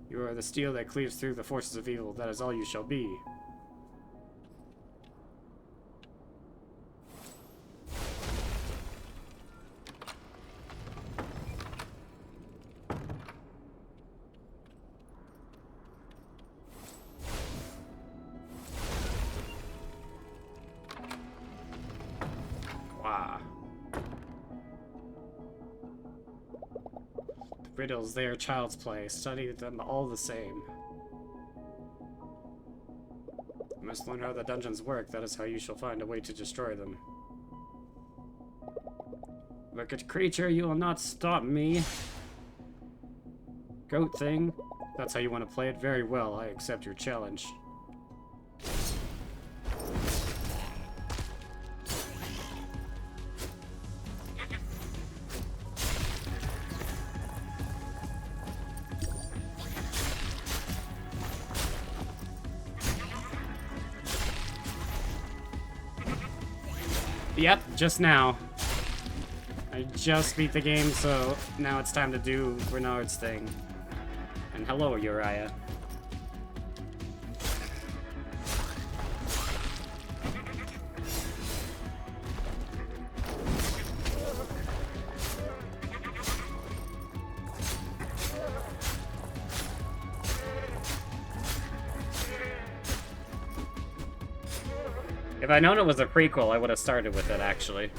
You are the steel that cleaves through the forces of evil. That is all you shall be. Riddles, they are child's play. Study them all the same. You must learn how the dungeons work. That is how you shall find a way to destroy them. Wicked creature, you will not stop me. Goat thing. That's how you want to play it? Very well, I accept your challenge. Yep, just now. I just beat the game, so now it's time to do Renard's thing. And hello, Uriah. If I'd known it was a prequel, I would have started with it, actually.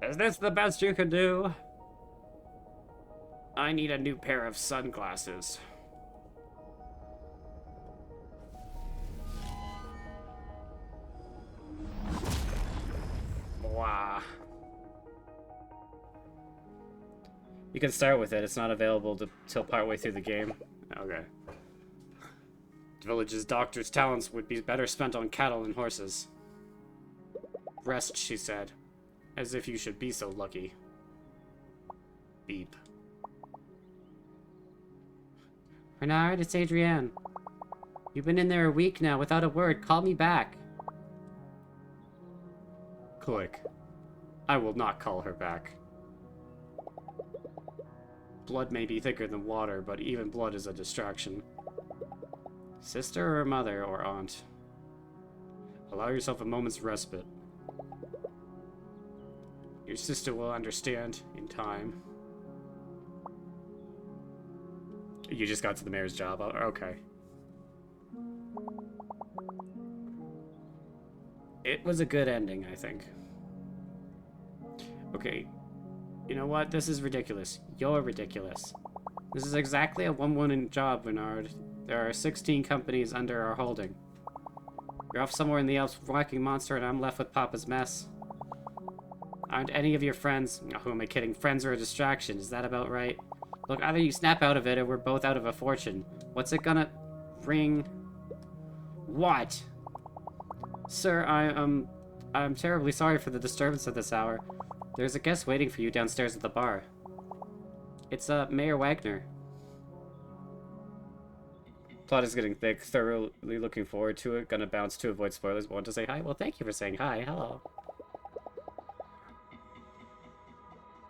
Is this the best you can do? I need a new pair of sunglasses. Wow. You can start with it. It's not available till partway through the game. Okay. The village's doctor's talents would be better spent on cattle and horses. Rest, she said. As if you should be so lucky. Beep. Renard, it's Adrienne. You've been in there a week now without a word. Call me back. Click. I will not call her back. Blood may be thicker than water, but even blood is a distraction. Sister or mother or aunt? Allow yourself a moment's respite. Your sister will understand in time. You just got to the mayor's job. Okay. It was a good ending, I think. Okay. You know what? This is ridiculous. You're ridiculous. This is exactly a one-woman job, Renard. There are 16 companies under our holding. You're off somewhere in the Alps whacking monster, and I'm left with Papa's mess. Aren't any of your friends... Oh, who am I kidding? Friends are a distraction. Is that about right? Look, either you snap out of it, or we're both out of a fortune. What's it gonna... bring... What? Sir, I'm terribly sorry for the disturbance at this hour. There's a guest waiting for you downstairs at the bar. It's, Mayor Wagner. Plot is getting thick, thoroughly looking forward to it. Gonna bounce to avoid spoilers, want to say hi? Well, thank you for saying hi. Hello.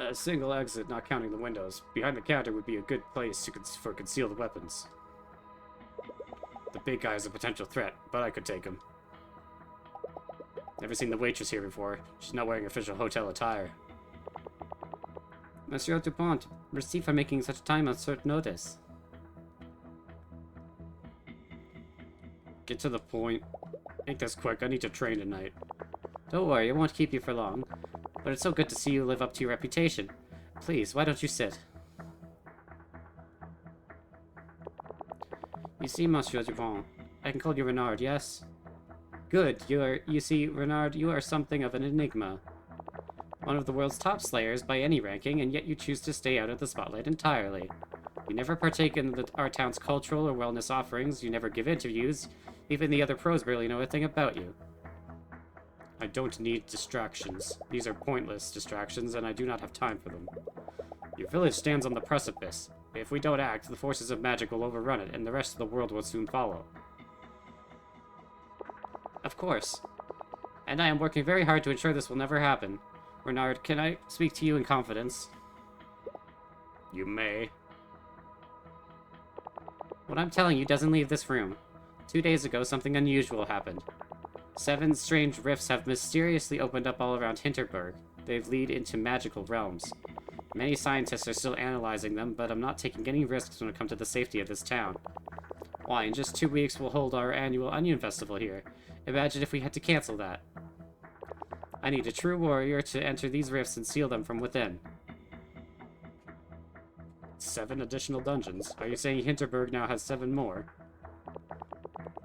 A single exit, not counting the windows. Behind the counter would be a good place for concealed weapons. The big guy is a potential threat, but I could take him. Never seen the waitress here before. She's not wearing official hotel attire. Monsieur Dupont, merci for making such time on short notice. Get to the point. Make this quick, I need to train tonight. Don't worry, it won't keep you for long. But it's so good to see you live up to your reputation. Please, why don't you sit? You see, Monsieur Dupont, I can call you Renard, yes? Good, you see, Renard, you are something of an enigma. One of the world's top slayers by any ranking, and yet you choose to stay out of the spotlight entirely. You never partake in our town's cultural or wellness offerings, you never give interviews, even the other pros barely know a thing about you. I don't need distractions. These are pointless distractions, and I do not have time for them. Your village stands on the precipice. If we don't act, the forces of magic will overrun it, and the rest of the world will soon follow. Of course. And I am working very hard to ensure this will never happen. Renard, can I speak to you in confidence? You may. What I'm telling you doesn't leave this room. 2 days ago, something unusual happened. 7 strange rifts have mysteriously opened up all around Hinterberg. They lead into magical realms. Many scientists are still analyzing them, but I'm not taking any risks when it comes to the safety of this town. Why, in just 2 weeks we'll hold our annual Onion Festival here. Imagine if we had to cancel that. I need a true warrior to enter these rifts and seal them from within. 7 additional dungeons. Are you saying Hinterberg now has 7 more?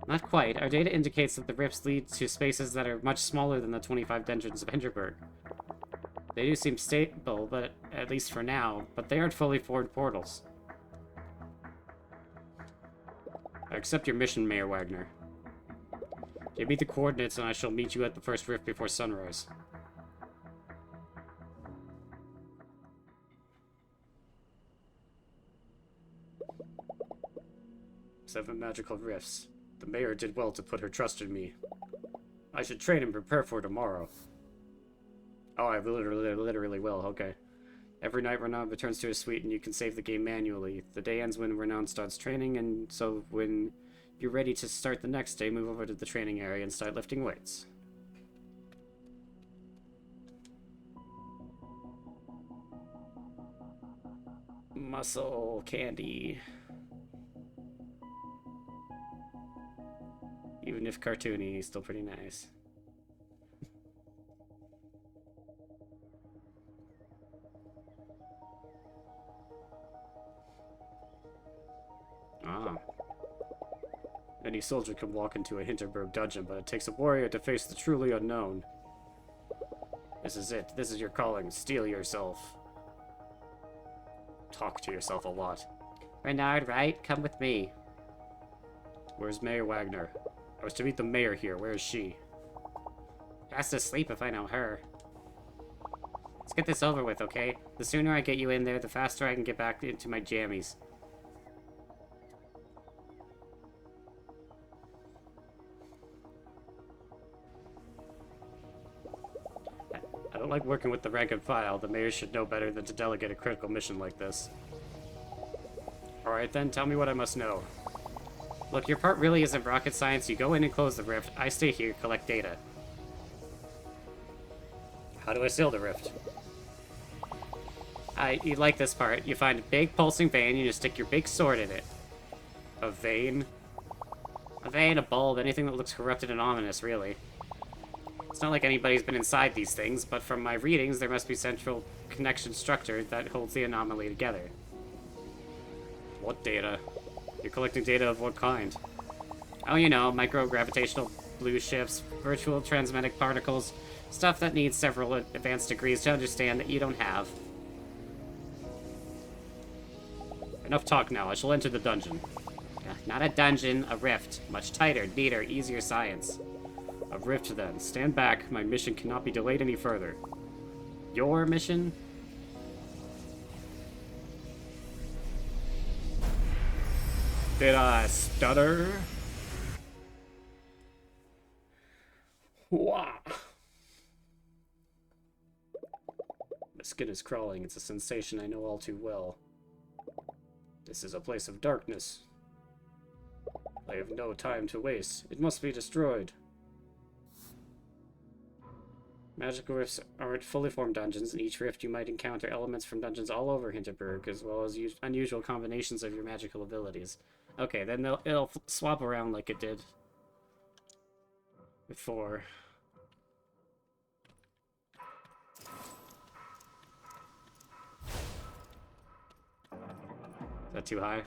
Not quite. Our data indicates that the rifts lead to spaces that are much smaller than the 25 dungeons of Hinterberg. They do seem stable, but at least for now, but they aren't fully formed portals. I accept your mission, Mayor Wagner. Give me the coordinates and I shall meet you at the first rift before sunrise. Seven magical rifts. The mayor did well to put her trust in me. I should train and prepare for tomorrow. Oh, I literally will, okay. Every night Renown returns to his suite and you can save the game manually. The day ends when Renown starts training, and so when you're ready to start the next day, move over to the training area and start lifting weights. Muscle candy. Even if cartoony, he's still pretty nice. Ah. Any soldier can walk into a Hinterberg dungeon, but it takes a warrior to face the truly unknown. This is it. This is your calling. Steel yourself. Talk to yourself a lot. Renard, right? Come with me. Where's Mayor Wagner? I was to meet the mayor here. Where is she? Fast asleep if I know her. Let's get this over with, okay? The sooner I get you in there, the faster I can get back into my jammies. I don't like working with the rank and file. The mayor should know better than to delegate a critical mission like this. Alright then, tell me what I must know. Look, your part really isn't rocket science. You go in and close the rift. I stay here, collect data. How do I seal the rift? You like this part. You find a big pulsing vein, you just stick your big sword in it. A vein? A vein, a bulb, anything that looks corrupted and ominous, really. It's not like anybody's been inside these things, but from my readings, there must be central connection structure that holds the anomaly together. What data? You're collecting data of what kind? Oh, you know, microgravitational blue shifts, virtual transmedic particles, stuff that needs several advanced degrees to understand that you don't have. Enough talk now, I shall enter the dungeon. Not a dungeon, a rift. Much tighter, neater, easier science. A rift then. Stand back. My mission cannot be delayed any further. Your mission? Did I stutter? Wow. My skin is crawling. It's a sensation I know all too well. This is a place of darkness. I have no time to waste. It must be destroyed. Magical rifts aren't fully formed dungeons. In each rift you might encounter elements from dungeons all over Hinterberg, as well as unusual combinations of your magical abilities. Okay, then it'll swap around like it did before. Is that too high?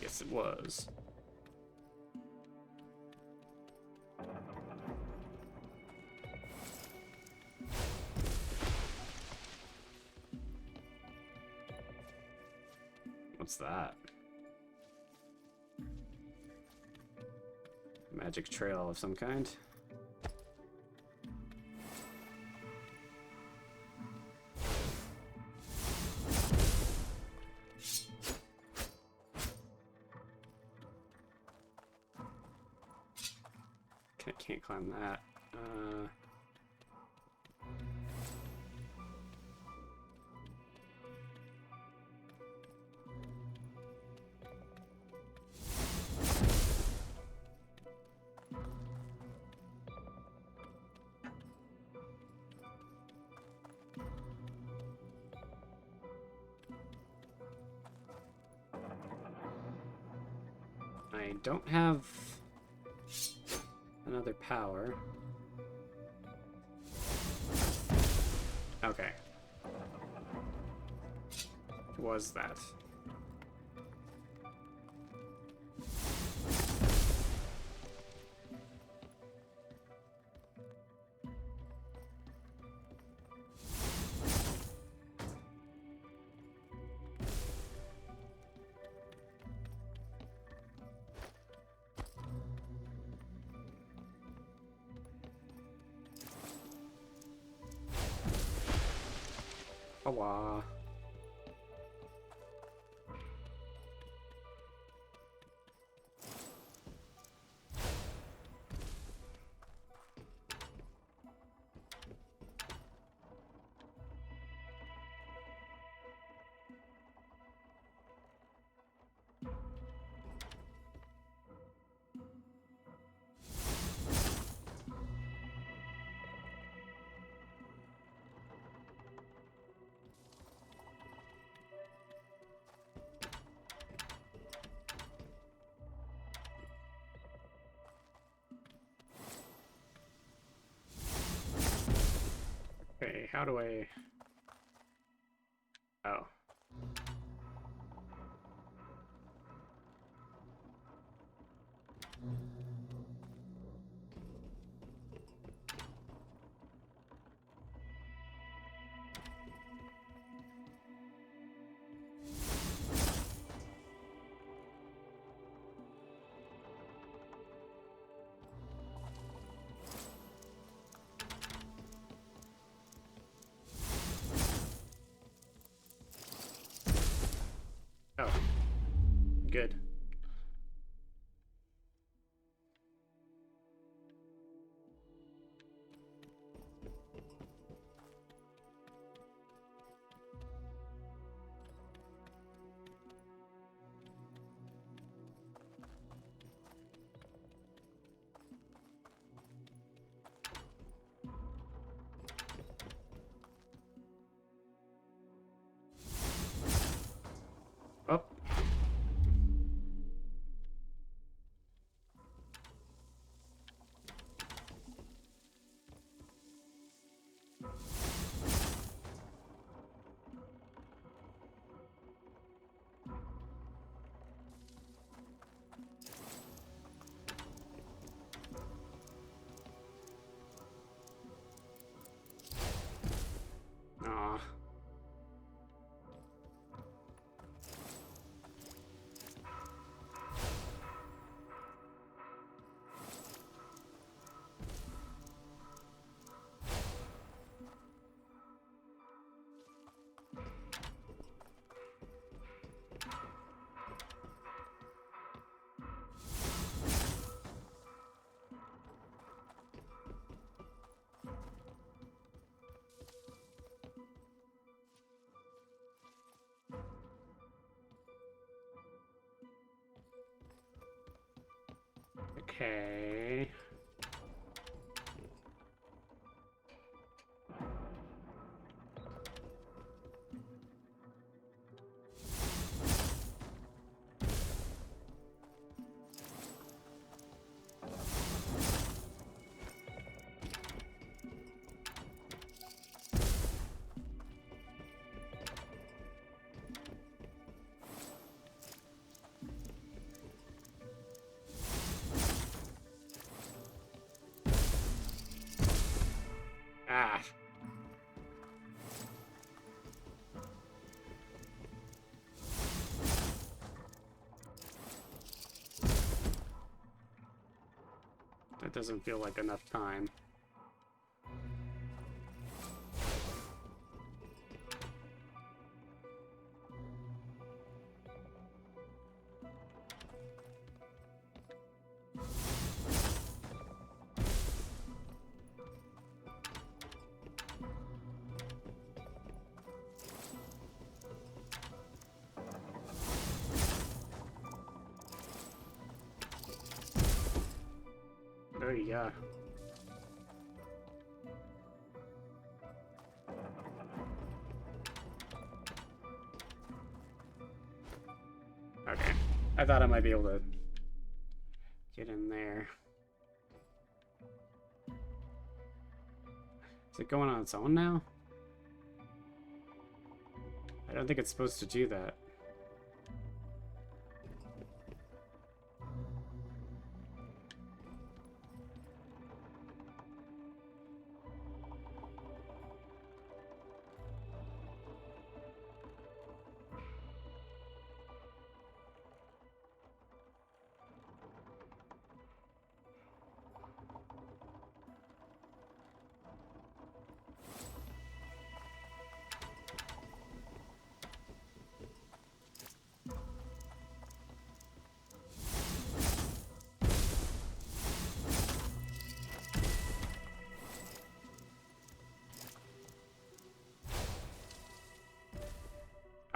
Yes, it was. What's that? Magic trail of some kind. Can't climb that. I don't have another power. Okay. What was that? Awa. Okay, how do I... Oh. Okay. Ah. That doesn't feel like enough time. Oh yeah. Okay. I thought I might be able to get in there. Is it going on its own now? I don't think it's supposed to do that.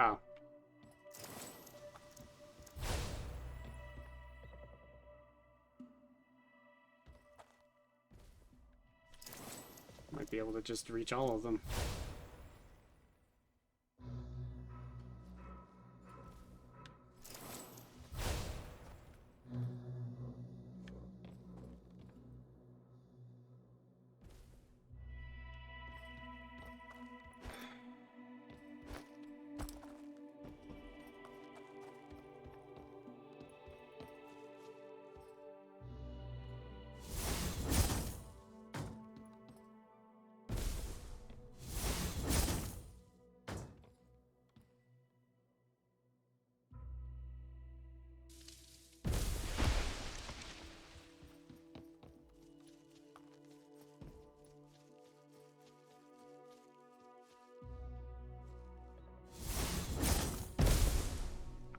Oh. Might be able to just reach all of them.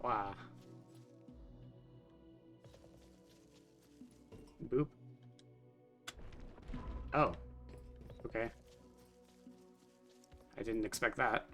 Wow. Boop. Oh. Okay. I didn't expect that.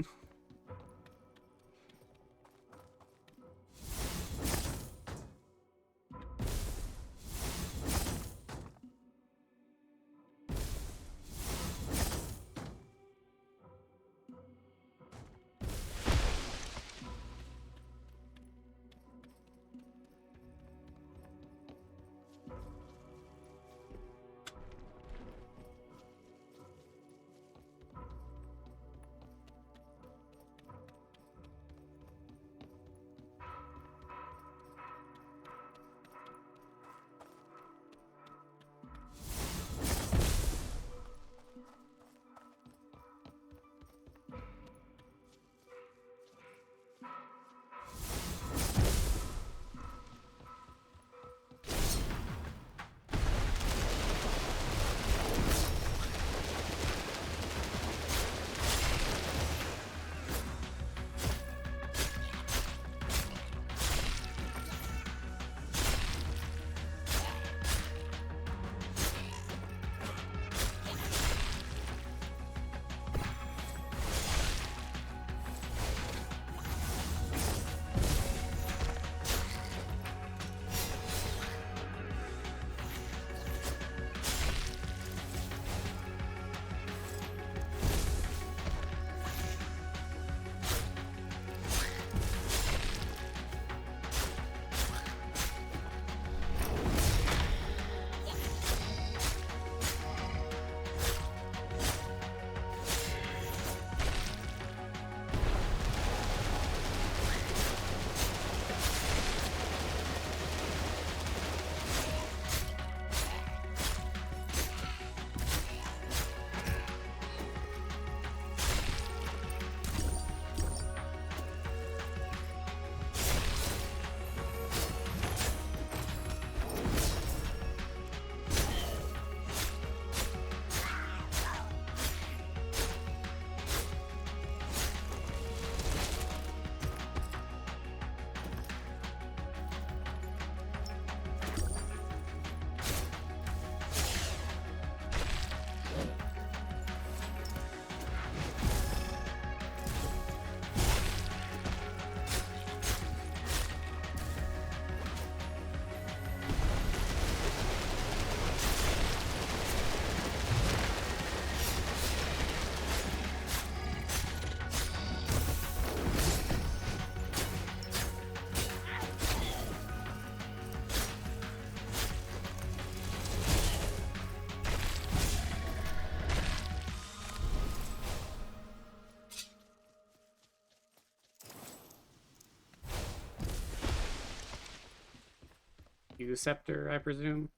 Scepter, I presume?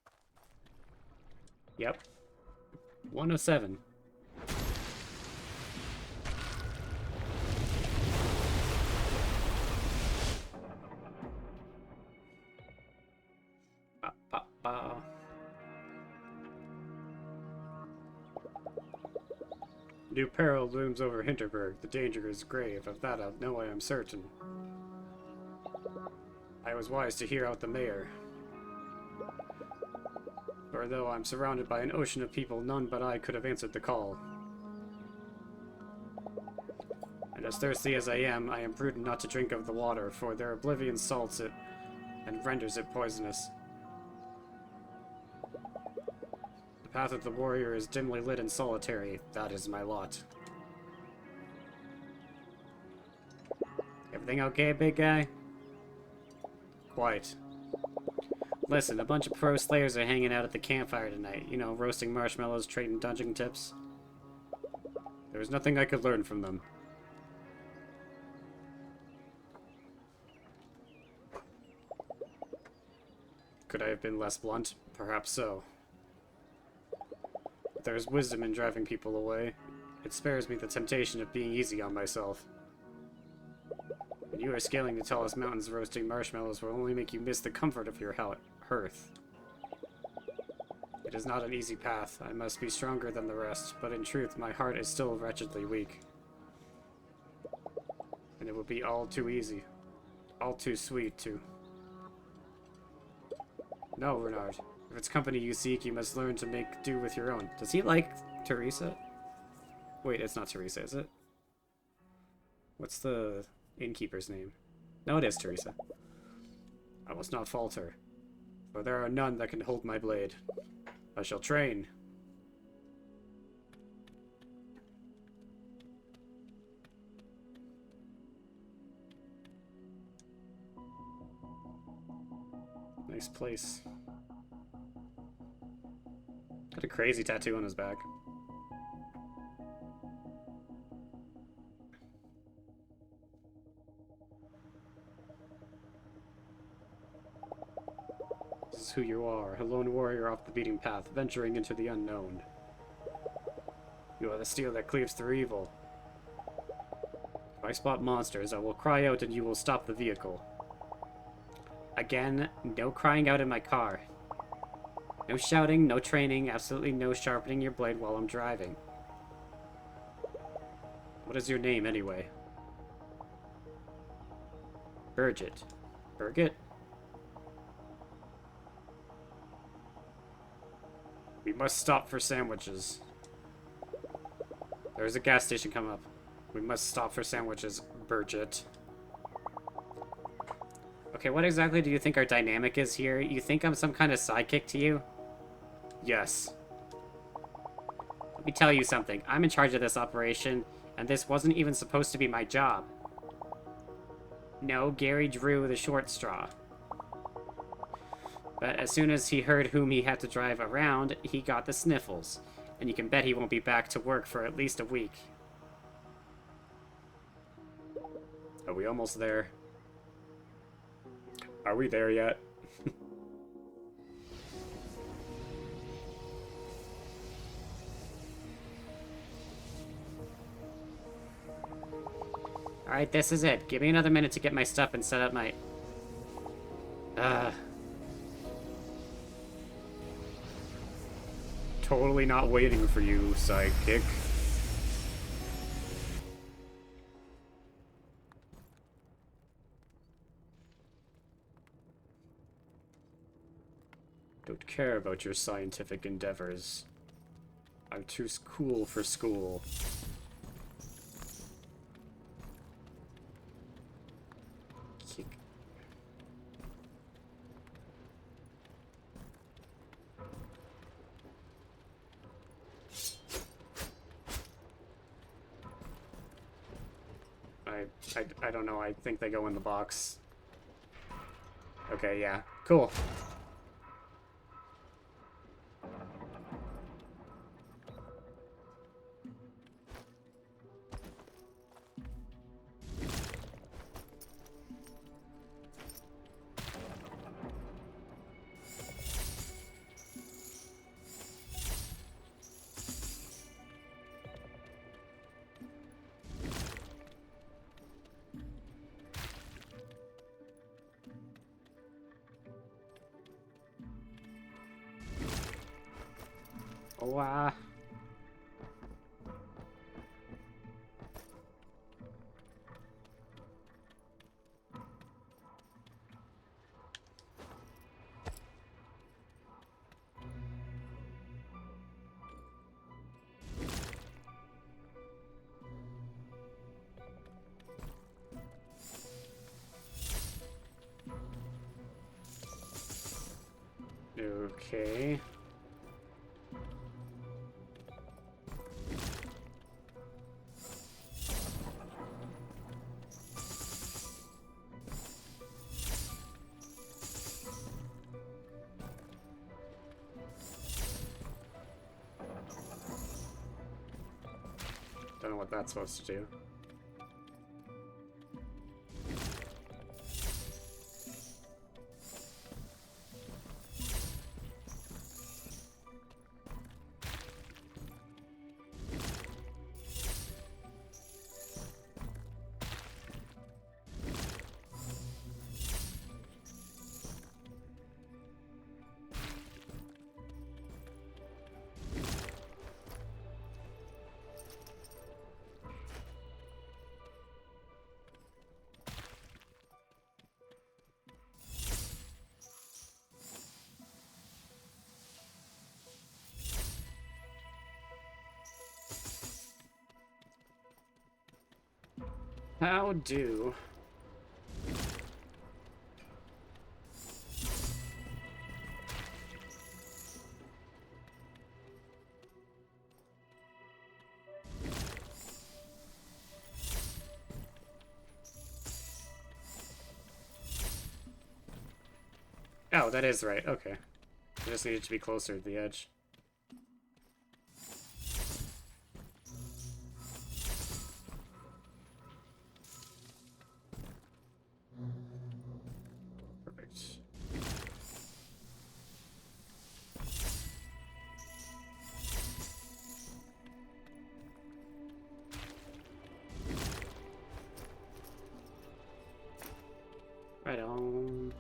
Yep. 107. Ba, ba, ba. New peril looms over Hinterberg. The danger is grave. Of that I know I am certain. I was wise to hear out the mayor. For though I'm surrounded by an ocean of people, none but I could have answered the call. And as thirsty as I am prudent not to drink of the water, for their oblivion salts it and renders it poisonous. The path of the warrior is dimly lit and solitary. That is my lot. Everything okay, big guy? Quite. Listen, a bunch of pro slayers are hanging out at the campfire tonight. You know, roasting marshmallows, trading dungeon tips. There was nothing I could learn from them. Could I have been less blunt? Perhaps so. But there is wisdom in driving people away. It spares me the temptation of being easy on myself. When you are scaling the tallest mountains, roasting marshmallows will only make you miss the comfort of your hearth. It is not an easy path. I must be stronger than the rest, but in truth, my heart is still wretchedly weak. And it would be all too easy. All too sweet, too. No, Renard. If it's company you seek, you must learn to make do with your own. Does he like Teresa? Wait, it's not Teresa, is it? What's the innkeeper's name? No, it is Teresa. I must not falter, for there are none that can hold my blade. I shall train. Nice place. Got a crazy tattoo on his back. This is who you are, a lone warrior off the beaten path, venturing into the unknown. You are the steel that cleaves through evil. If I spot monsters, I will cry out and you will stop the vehicle. Again, no crying out in my car. No shouting, no training, absolutely no sharpening your blade while I'm driving. What is your name, anyway? Birgit. Birgit? We must stop for sandwiches. There's a gas station coming up. We must stop for sandwiches, Birgit. Okay, what exactly do you think our dynamic is here? You think I'm some kind of sidekick to you? Yes. Let me tell you something. I'm in charge of this operation, and this wasn't even supposed to be my job. No, Gary drew the short straw. But as soon as he heard whom he had to drive around, he got the sniffles. And you can bet he won't be back to work for at least a week. Are we almost there? Are we there yet? Alright, this is it. Give me another minute to get my stuff and set up my... Totally not waiting for you, sidekick. Don't care about your scientific endeavors. I'm too cool for school. Kick. I don't know. I think they go in the box. Okay, yeah. Cool. Ow. Okay. Don't know what that's supposed to do. How do... Oh, that is right. Okay. I just needed to be closer to the edge. Perfect. Right on.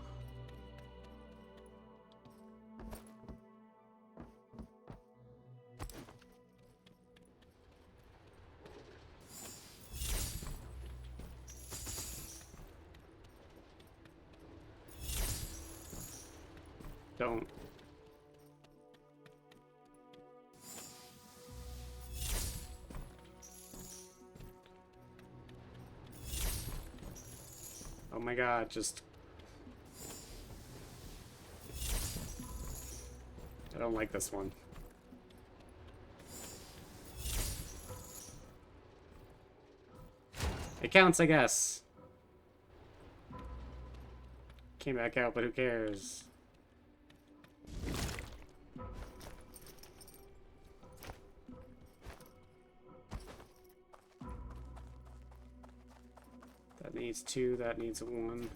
Don't. Oh my god, just... I don't like this one. It counts, I guess. Came back out, but who cares? That needs 2, that needs 1.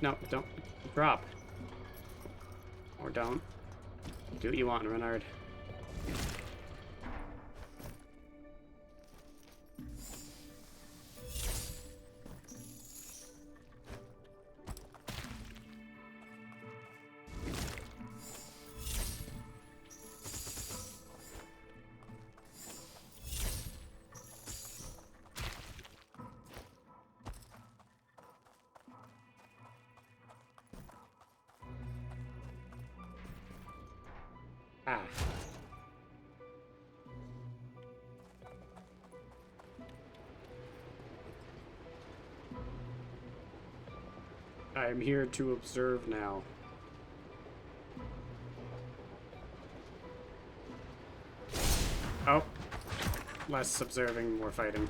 No, don't. Drop. Or don't. Do what you want, Renard. Ah. I am here to observe now. Oh. Less observing, more fighting.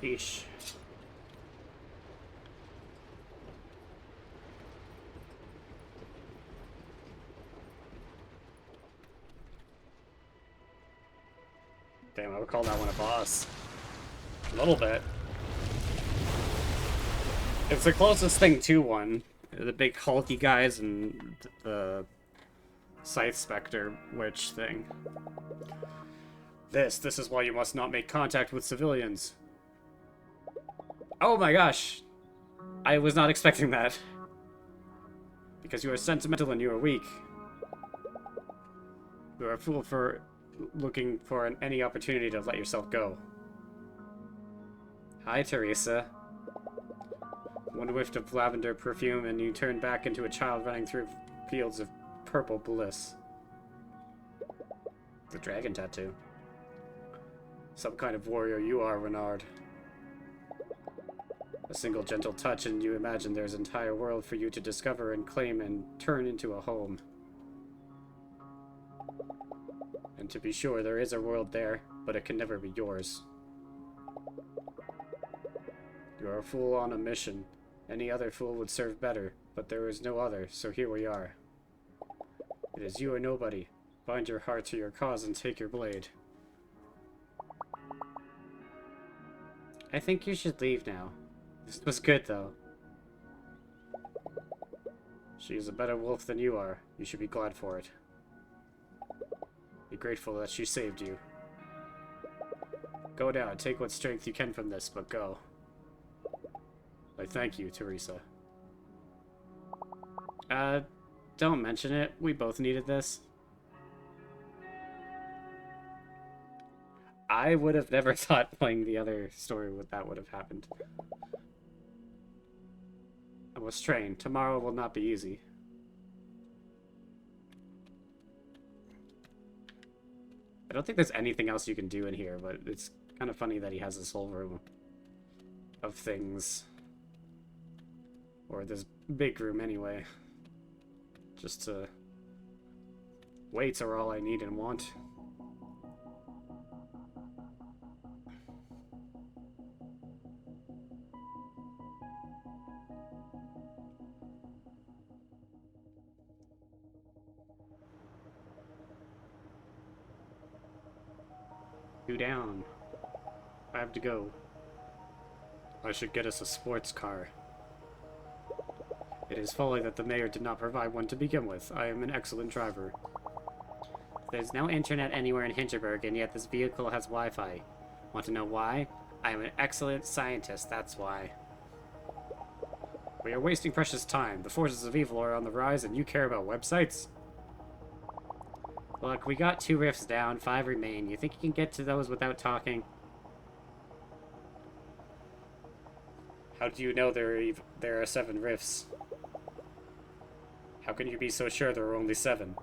Eesh. Damn, I would call that one a boss. A little bit. It's the closest thing to one. The big hulky guys and the Scythe Spectre witch thing. This is why you must not make contact with civilians. Oh my gosh! I was not expecting that. Because you are sentimental and you are weak. You are a fool for looking for any opportunity to let yourself go. Hi, Teresa. One whiff of lavender perfume and you turn back into a child running through fields of purple bliss. The dragon tattoo. Some kind of warrior you are, Renard. A single gentle touch and you imagine there's an entire world for you to discover and claim and turn into a home. And to be sure, there is a world there, but it can never be yours. You are a fool on a mission. Any other fool would serve better, but there is no other, so here we are. It is you or nobody. Bind your heart to your cause and take your blade. I think you should leave now. This was good, though. She is a better wolf than you are. You should be glad for it. Be grateful that she saved you. Go now, take what strength you can from this, but go. I thank you, Teresa. Don't mention it. We both needed this. I would have never thought playing the other story that would have happened. I must train. Tomorrow will not be easy. I don't think there's anything else you can do in here, but it's kind of funny that he has this whole room of things. Or this big room anyway. Just to... Weights are all I need and want. 2 down. 5 to go. I should get us a sports car. It is folly that the mayor did not provide one to begin with. I am an excellent driver. There's no internet anywhere in Hinterberg, and yet this vehicle has Wi-Fi. Want to know why? I am an excellent scientist, that's why. We are wasting precious time. The forces of evil are on the rise, and you care about websites? Look, we got 2 rifts down, 5 remain. You think you can get to those without talking? How do you know there are 7 rifts? How can you be so sure there are only 7?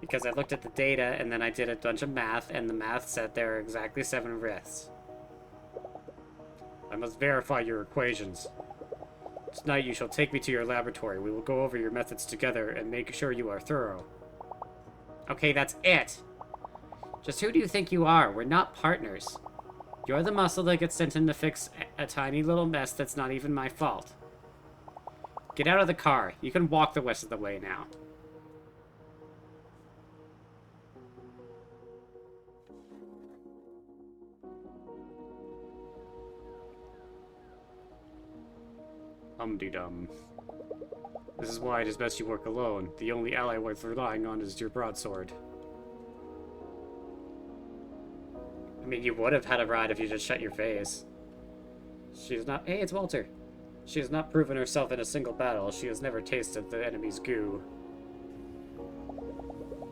Because I looked at the data, and then I did a bunch of math, and the math said there are exactly 7 rifts. I must verify your equations. Tonight you shall take me to your laboratory. We will go over your methods together and make sure you are thorough. Okay, that's it. Just who do you think you are? We're not partners. You're the muscle that gets sent in to fix a tiny little mess that's not even my fault. Get out of the car. You can walk the rest of the way now. Dum-de-dum. This is why it is best you work alone. The only ally worth relying on is your broadsword. I mean, you would have had a ride if you just shut your face. She is not... Hey, it's Walter. She has not proven herself in a single battle. She has never tasted the enemy's goo.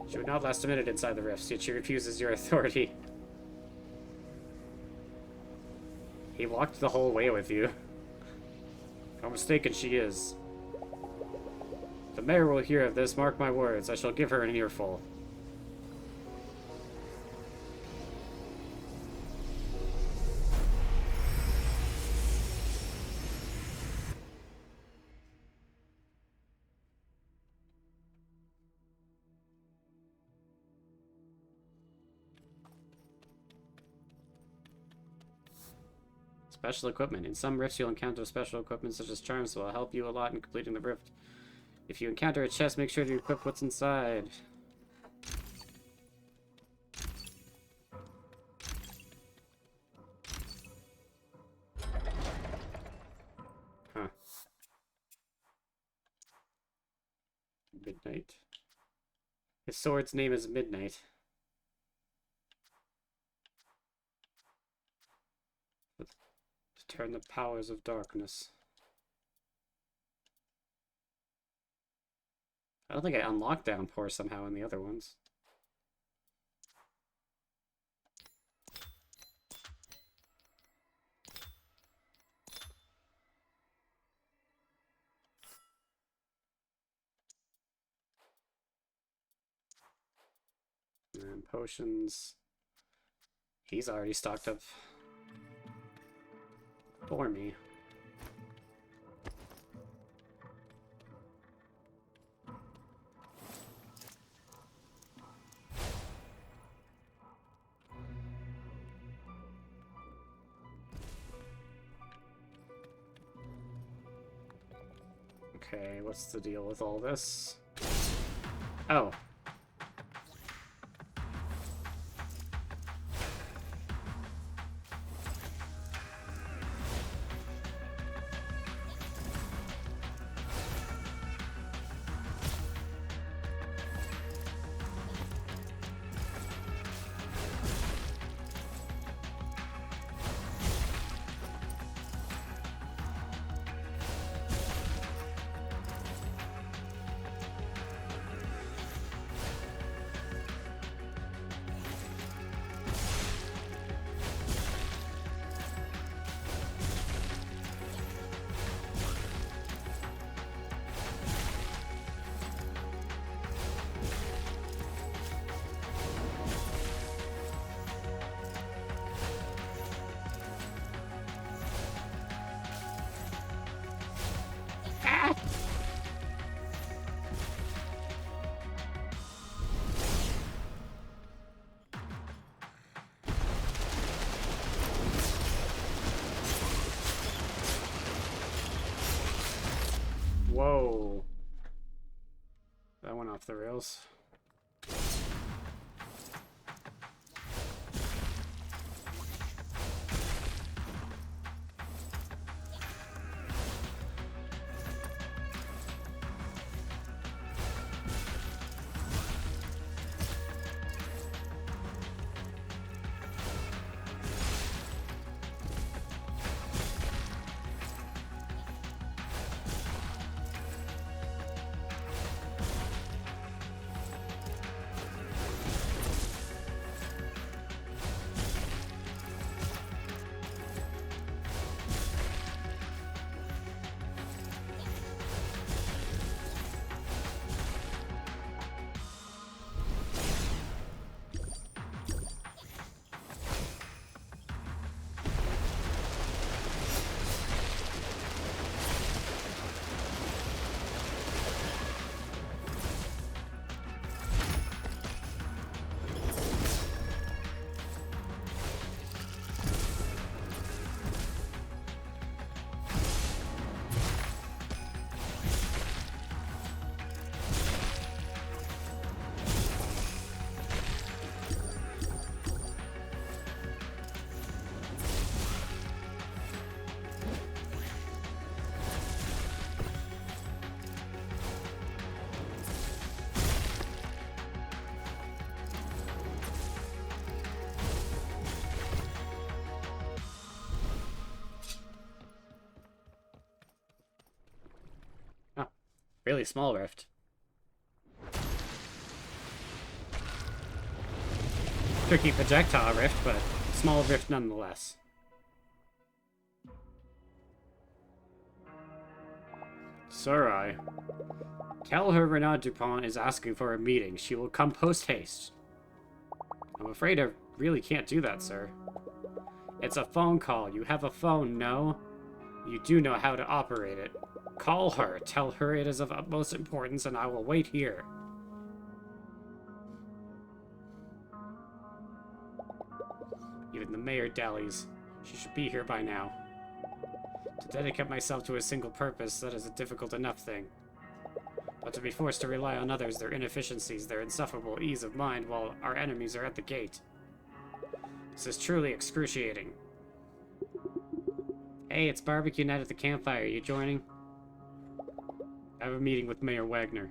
She would not last a minute inside the rifts, yet she refuses your authority. He walked the whole way with you. How mistaken she is. The mayor will hear of this, mark my words. I shall give her an earful. Special equipment. In some rifts, you'll encounter special equipment such as charms that will help you a lot in completing the rift. If you encounter a chest, make sure to equip what's inside. Huh. Midnight. His sword's name is Midnight. To turn the powers of darkness. I don't think I unlocked Downpour somehow in the other ones. And potions. He's already stocked up for me. Okay, what's the deal with all this? Oh. Whoa. That went off the rails. Really small rift. Tricky projectile rift, but small rift nonetheless. Surai. Tell her Renaud Dupont is asking for a meeting. She will come post-haste. I'm afraid I really can't do that, sir. It's a phone call. You have a phone, no? You do know how to operate it. Call her. Tell her it is of utmost importance, and I will wait here. Even the mayor dallies. She should be here by now. To dedicate myself to a single purpose, that is a difficult enough thing. But to be forced to rely on others, their inefficiencies, their insufferable ease of mind, while our enemies are at the gate. This is truly excruciating. Hey, it's barbecue night at the campfire. Are you joining? I have a meeting with Mayor Wagner.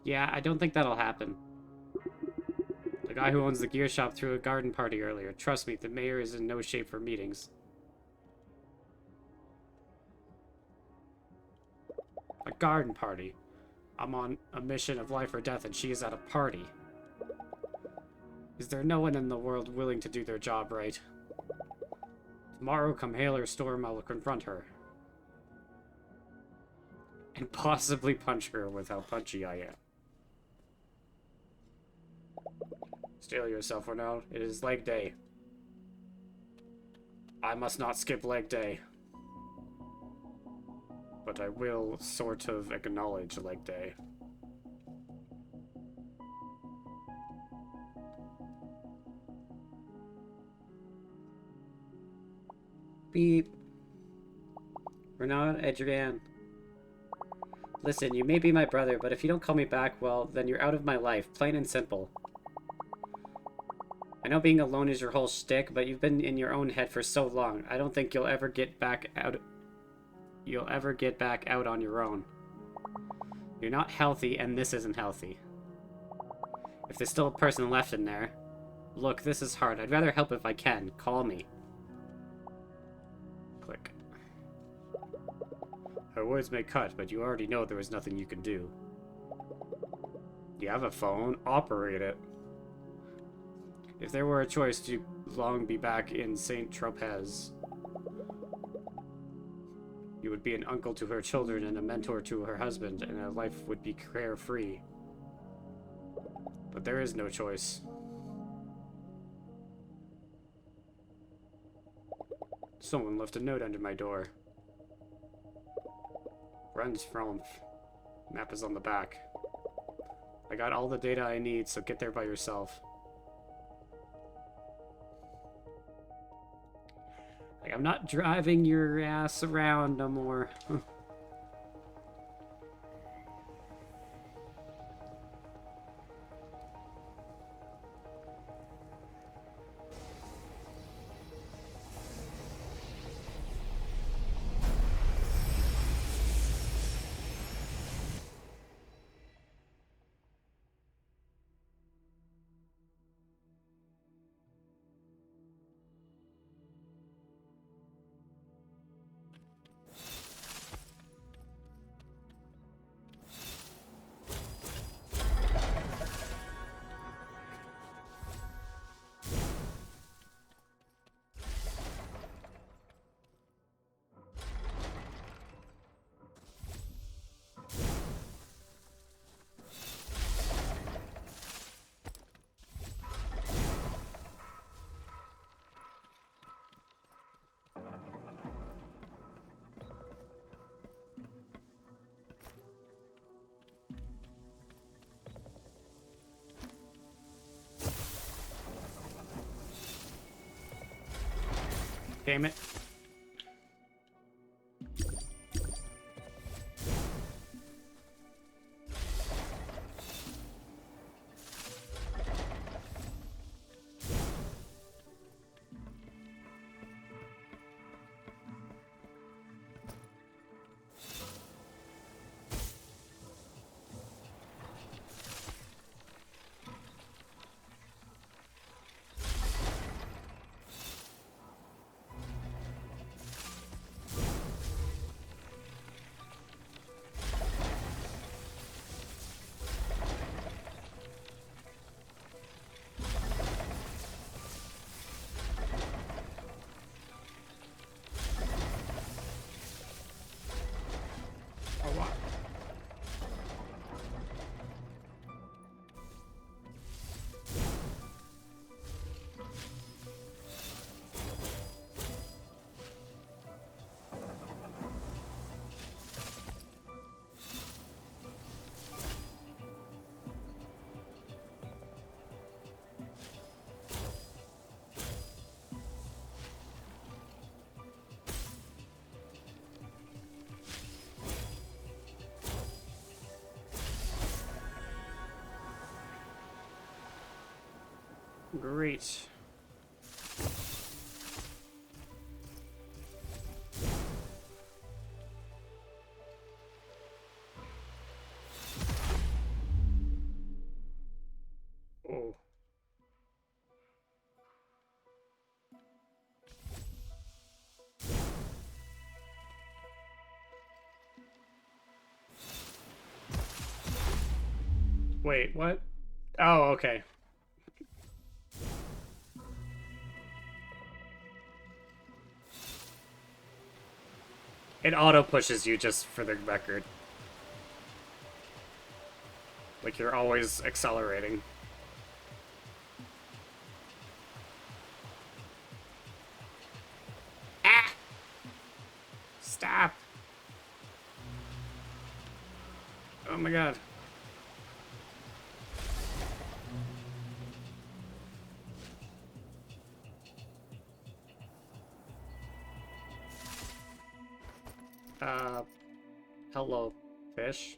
Yeah, I don't think that'll happen. The guy who owns the gear shop threw a garden party earlier. Trust me, the mayor is in no shape for meetings. A garden party. I'm on a mission of life or death and she is at a party. Is there no one in the world willing to do their job right? Tomorrow, come hail or storm, I will confront her. And possibly punch her with how punchy I am. Steel yourself, Renaud. It is leg day. I must not skip leg day. But I will sort of acknowledge leg day. Beep. Renaud, Adrian. Listen, you may be my brother, but if you don't call me back, well, then you're out of my life, plain and simple. I know being alone is your whole shtick, but you've been in your own head for so long. I don't think you'll ever get back out. You'll ever get back out on your own. You're not healthy, and this isn't healthy. If there's still a person left in there, look, this is hard. I'd rather help if I can. Call me. Click. Her words may cut, but you already know there is nothing you can do. You have a phone? Operate it. If there were a choice to long be back in Saint Tropez, you would be an uncle to her children and a mentor to her husband, and her life would be carefree. But there is no choice. Someone left a note under my door. Runs from. Map is on the back. I got all the data I need, so get there by yourself. Like, I'm not driving your ass around no more. Damn it. Great. Oh. Wait, what? Oh, okay. It auto pushes you, just for the record. Like you're always accelerating. Ah! Stop! Oh my god. Hello, fish.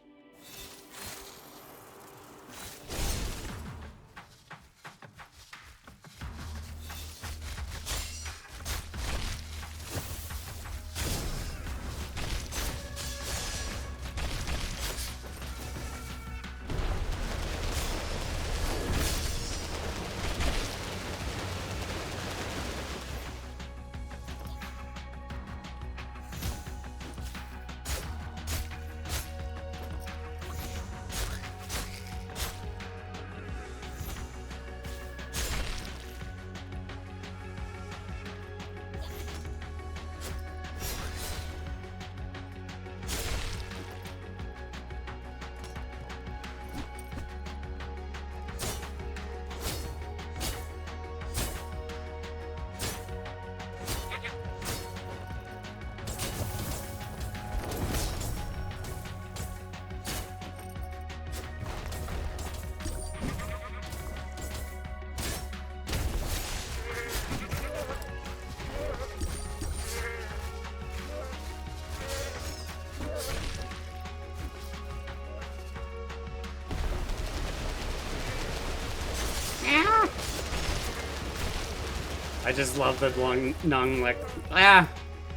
I just love the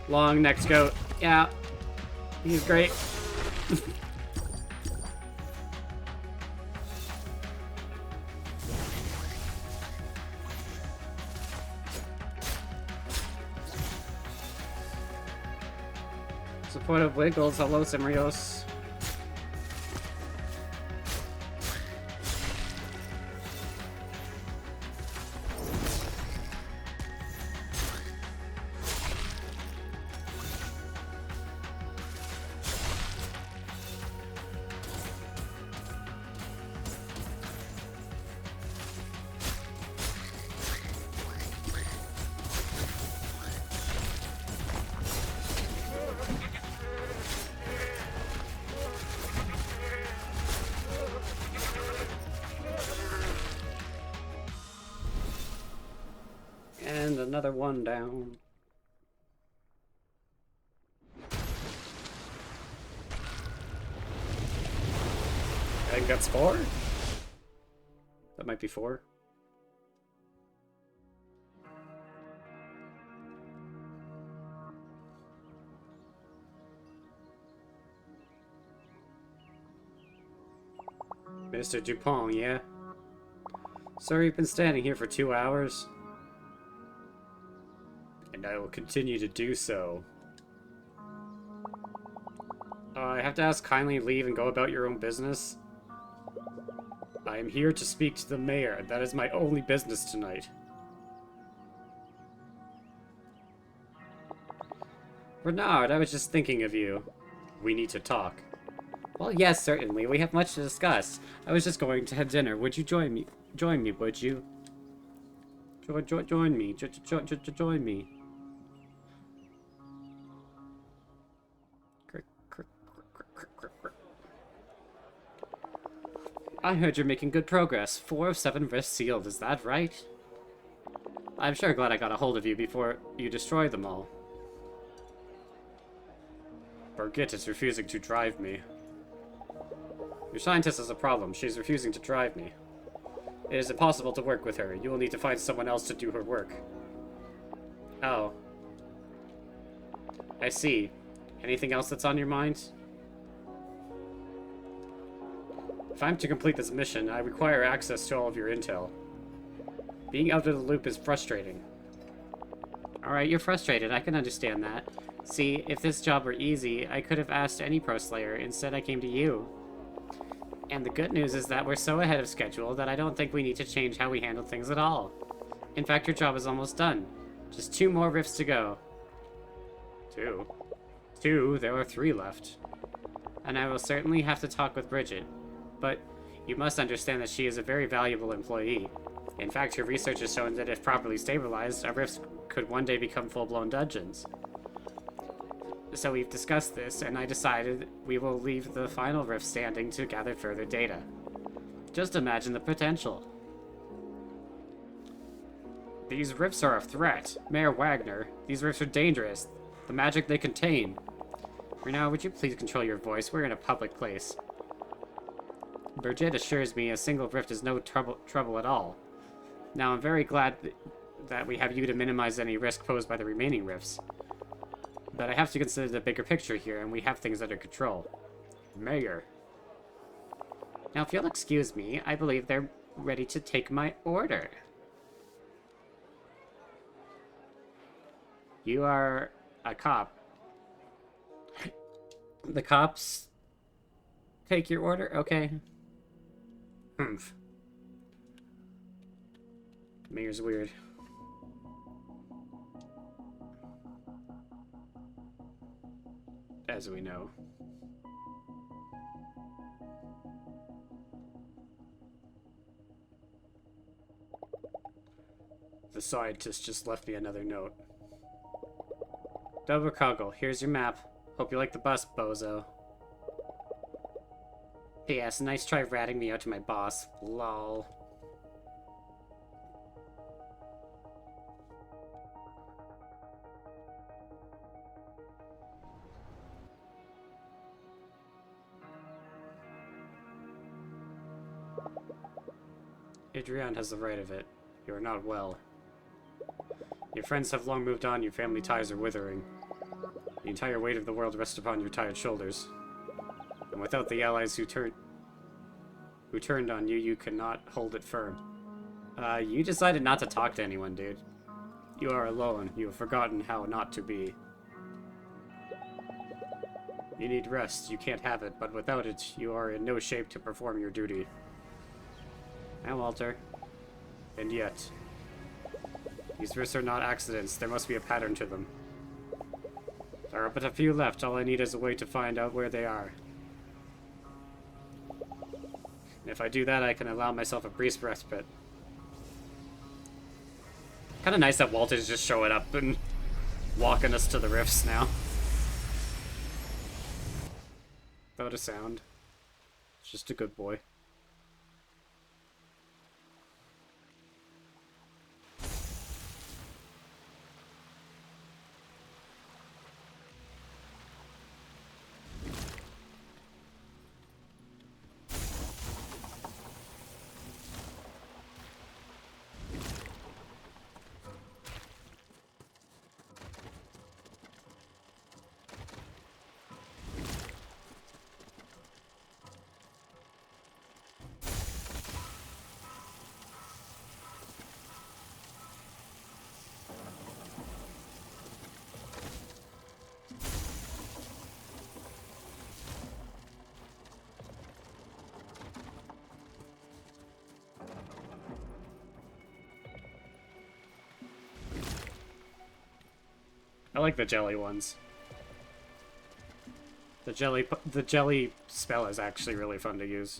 long necked goat. Yeah, he's great. Supportive Wiggles, hello Simrios. And another one down. I think that's 4. That might be 4. Mr. Dupont, yeah? Sir, you've been standing here for 2 hours. And I will continue to do so. I have to ask kindly leave and go about your own business. I am here to speak to the mayor. That is my only business tonight. Bernard, I was just thinking of you. We need to talk. Well, yes, certainly. We have much to discuss. I was just going to have dinner. Would you join me? Join me, would you? Join me. Join me. I heard you're making good progress. 4 of 7 rifts sealed, is that right? I'm sure glad I got a hold of you before you destroy them all. Birgit is refusing to drive me. Your scientist has a problem. She's refusing to drive me. It is impossible to work with her. You will need to find someone else to do her work. Oh. I see. Anything else that's on your mind? If I'm to complete this mission, I require access to all of your intel. Being out of the loop is frustrating. Alright, you're frustrated. I can understand that. See, if this job were easy, I could have asked any pro slayer. Instead, I came to you. And the good news is that we're so ahead of schedule that I don't think we need to change how we handle things at all. In fact, your job is almost done. Just 2 more rifts to go. 2? 2? There are 3 left. And I will certainly have to talk with Bridget. But you must understand that she is a very valuable employee. In fact, your research has shown that if properly stabilized, our rifts could one day become full-blown dungeons. So we've discussed this, and I decided we will leave the final rift standing to gather further data. Just imagine the potential. These rifts are a threat. Mayor Wagner, these rifts are dangerous. The magic they contain. Rena, would you please control your voice? We're in a public place. Bridget assures me a single rift is no trouble at all. Now, I'm very glad that we have you to minimize any risk posed by the remaining rifts. But I have to consider the bigger picture here, and we have things under control. Mayor. Now, if you'll excuse me, I believe they're ready to take my order. You are a cop. The cops take your order? Okay. Humph. Mayor's weird. As we know. The scientist just left me another note. Double Coggle, here's your map. Hope you like the bus, bozo. P.S. Nice try ratting me out to my boss. Lol. Adrian has the right of it. You are not well. Your friends have long moved on, your family ties are withering. The entire weight of the world rests upon your tired shoulders. And without the allies who turned on you, you cannot hold it firm. You decided not to talk to anyone, dude. You are alone. You have forgotten how not to be. You need rest. You can't have it, but without it, you are in no shape to perform your duty. And Walter. And yet. These risks are not accidents. There must be a pattern to them. There are but a few left. All I need is a way to find out where they are. And if I do that, I can allow myself a brief respite. Kind of nice that Walter's just showing up and walking us to the rifts now. Without a sound. It's just a good boy. I like the jelly ones. The jelly spell is actually really fun to use.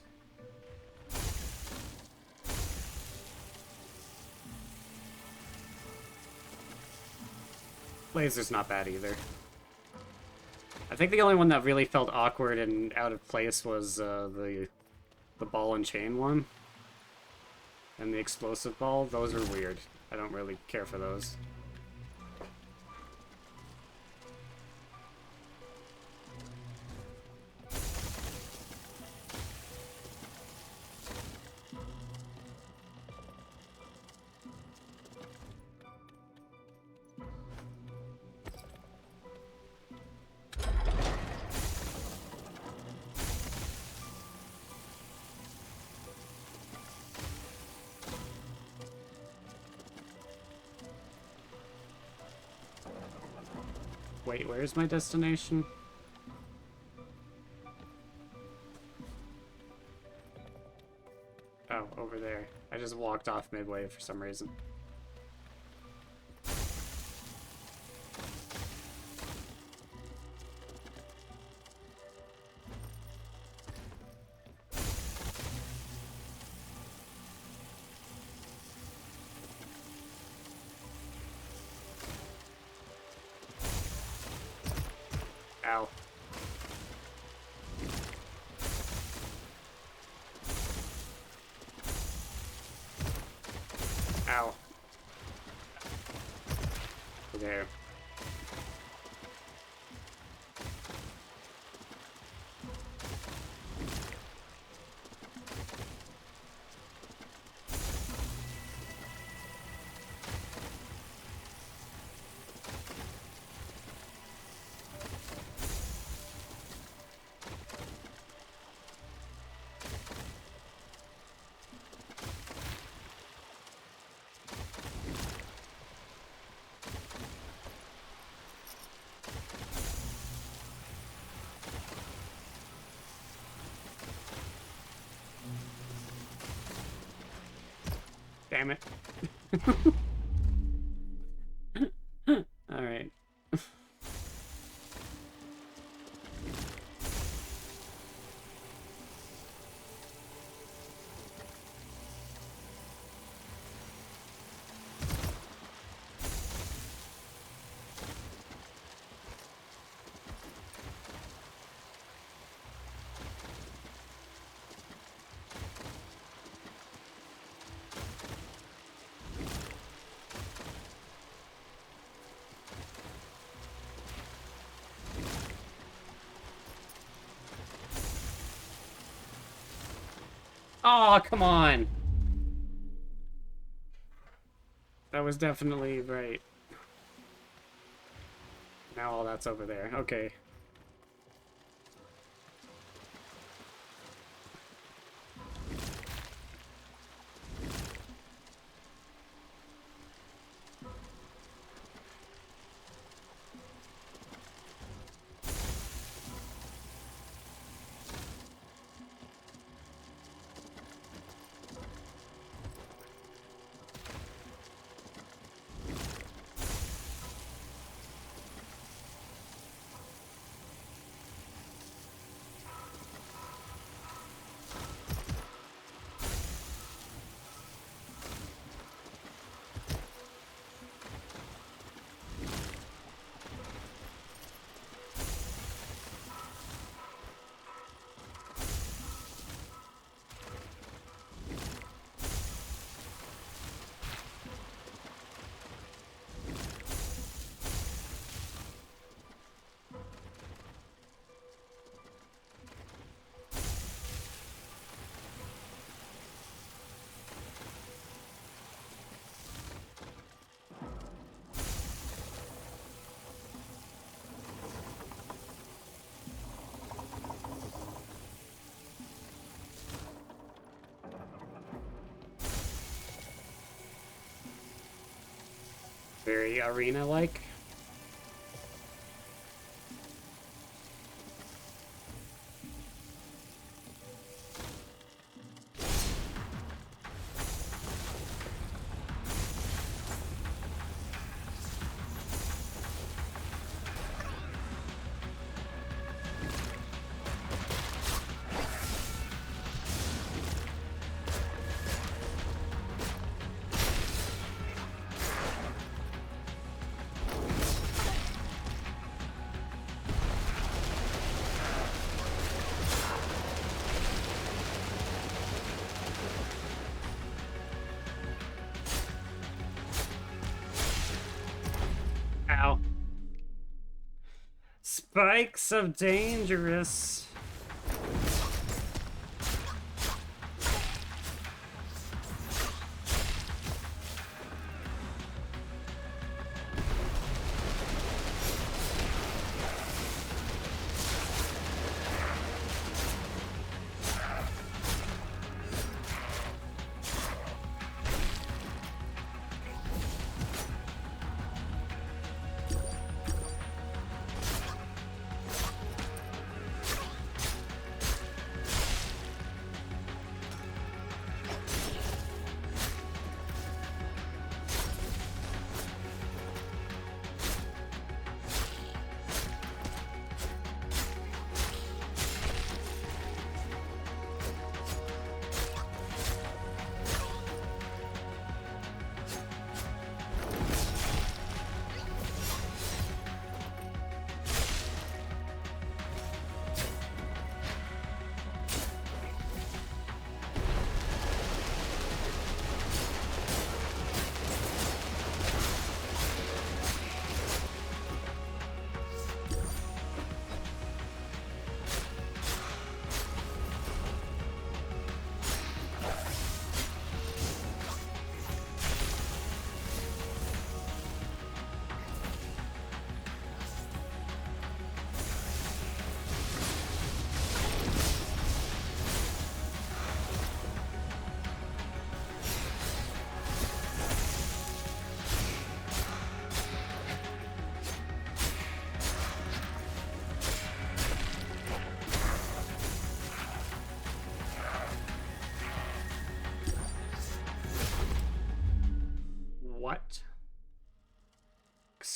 Laser's not bad either. I think the only one that really felt awkward and out of place was the ball and chain one. And the explosive ball. Those are weird. I don't really care for those. Wait, where's my destination? Oh, over there. I just walked off midway for some reason. Ow. Ow. There. Damn it. Alright. Oh, come on! That was definitely right. Now all that's over there. Okay. Very arena-like. Ow. Spikes of dangerous.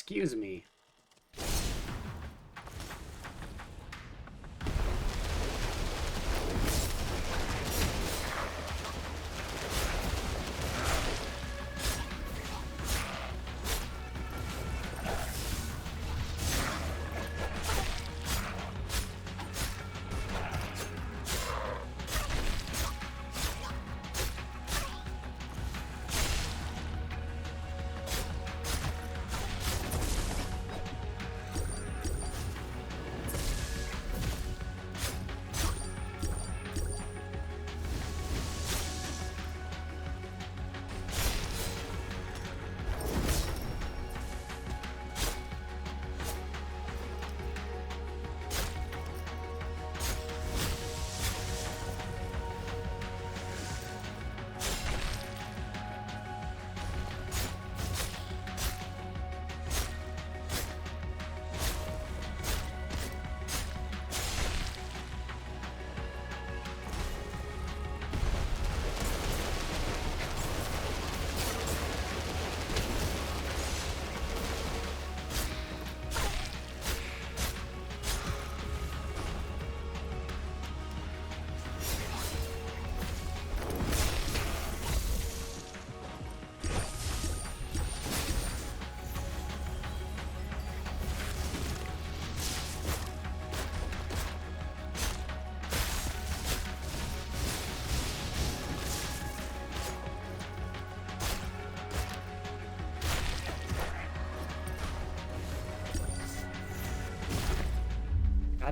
Excuse me.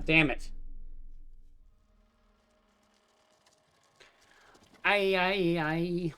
God damn it. I.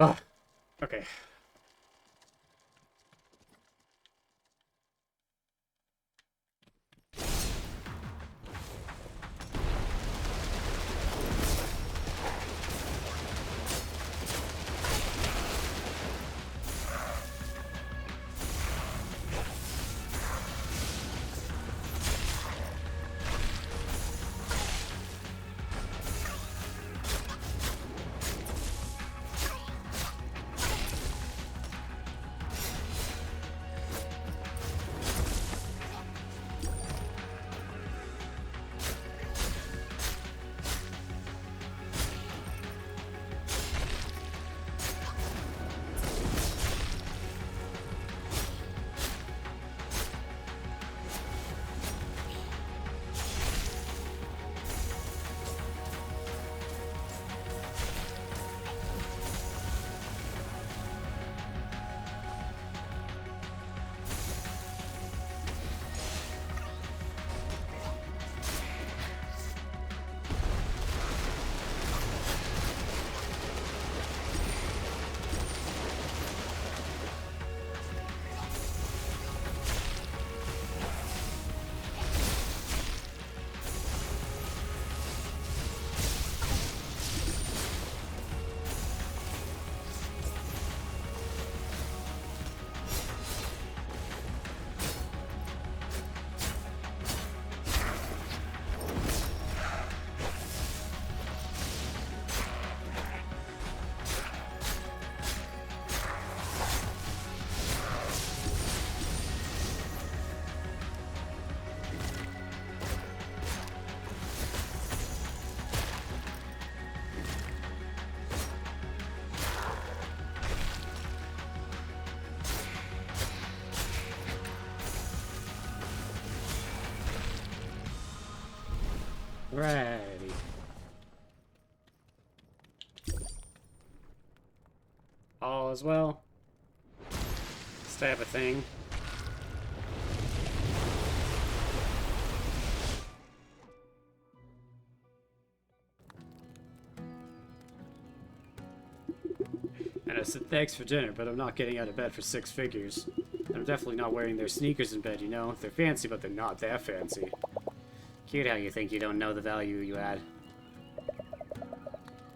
Oh, okay. Alrighty. All is well. Stab a thing. And I said, thanks for dinner, but I'm not getting out of bed for 6 figures. And I'm definitely not wearing their sneakers in bed, you know? They're fancy, but they're not that fancy. Cute how you think you don't know the value you add.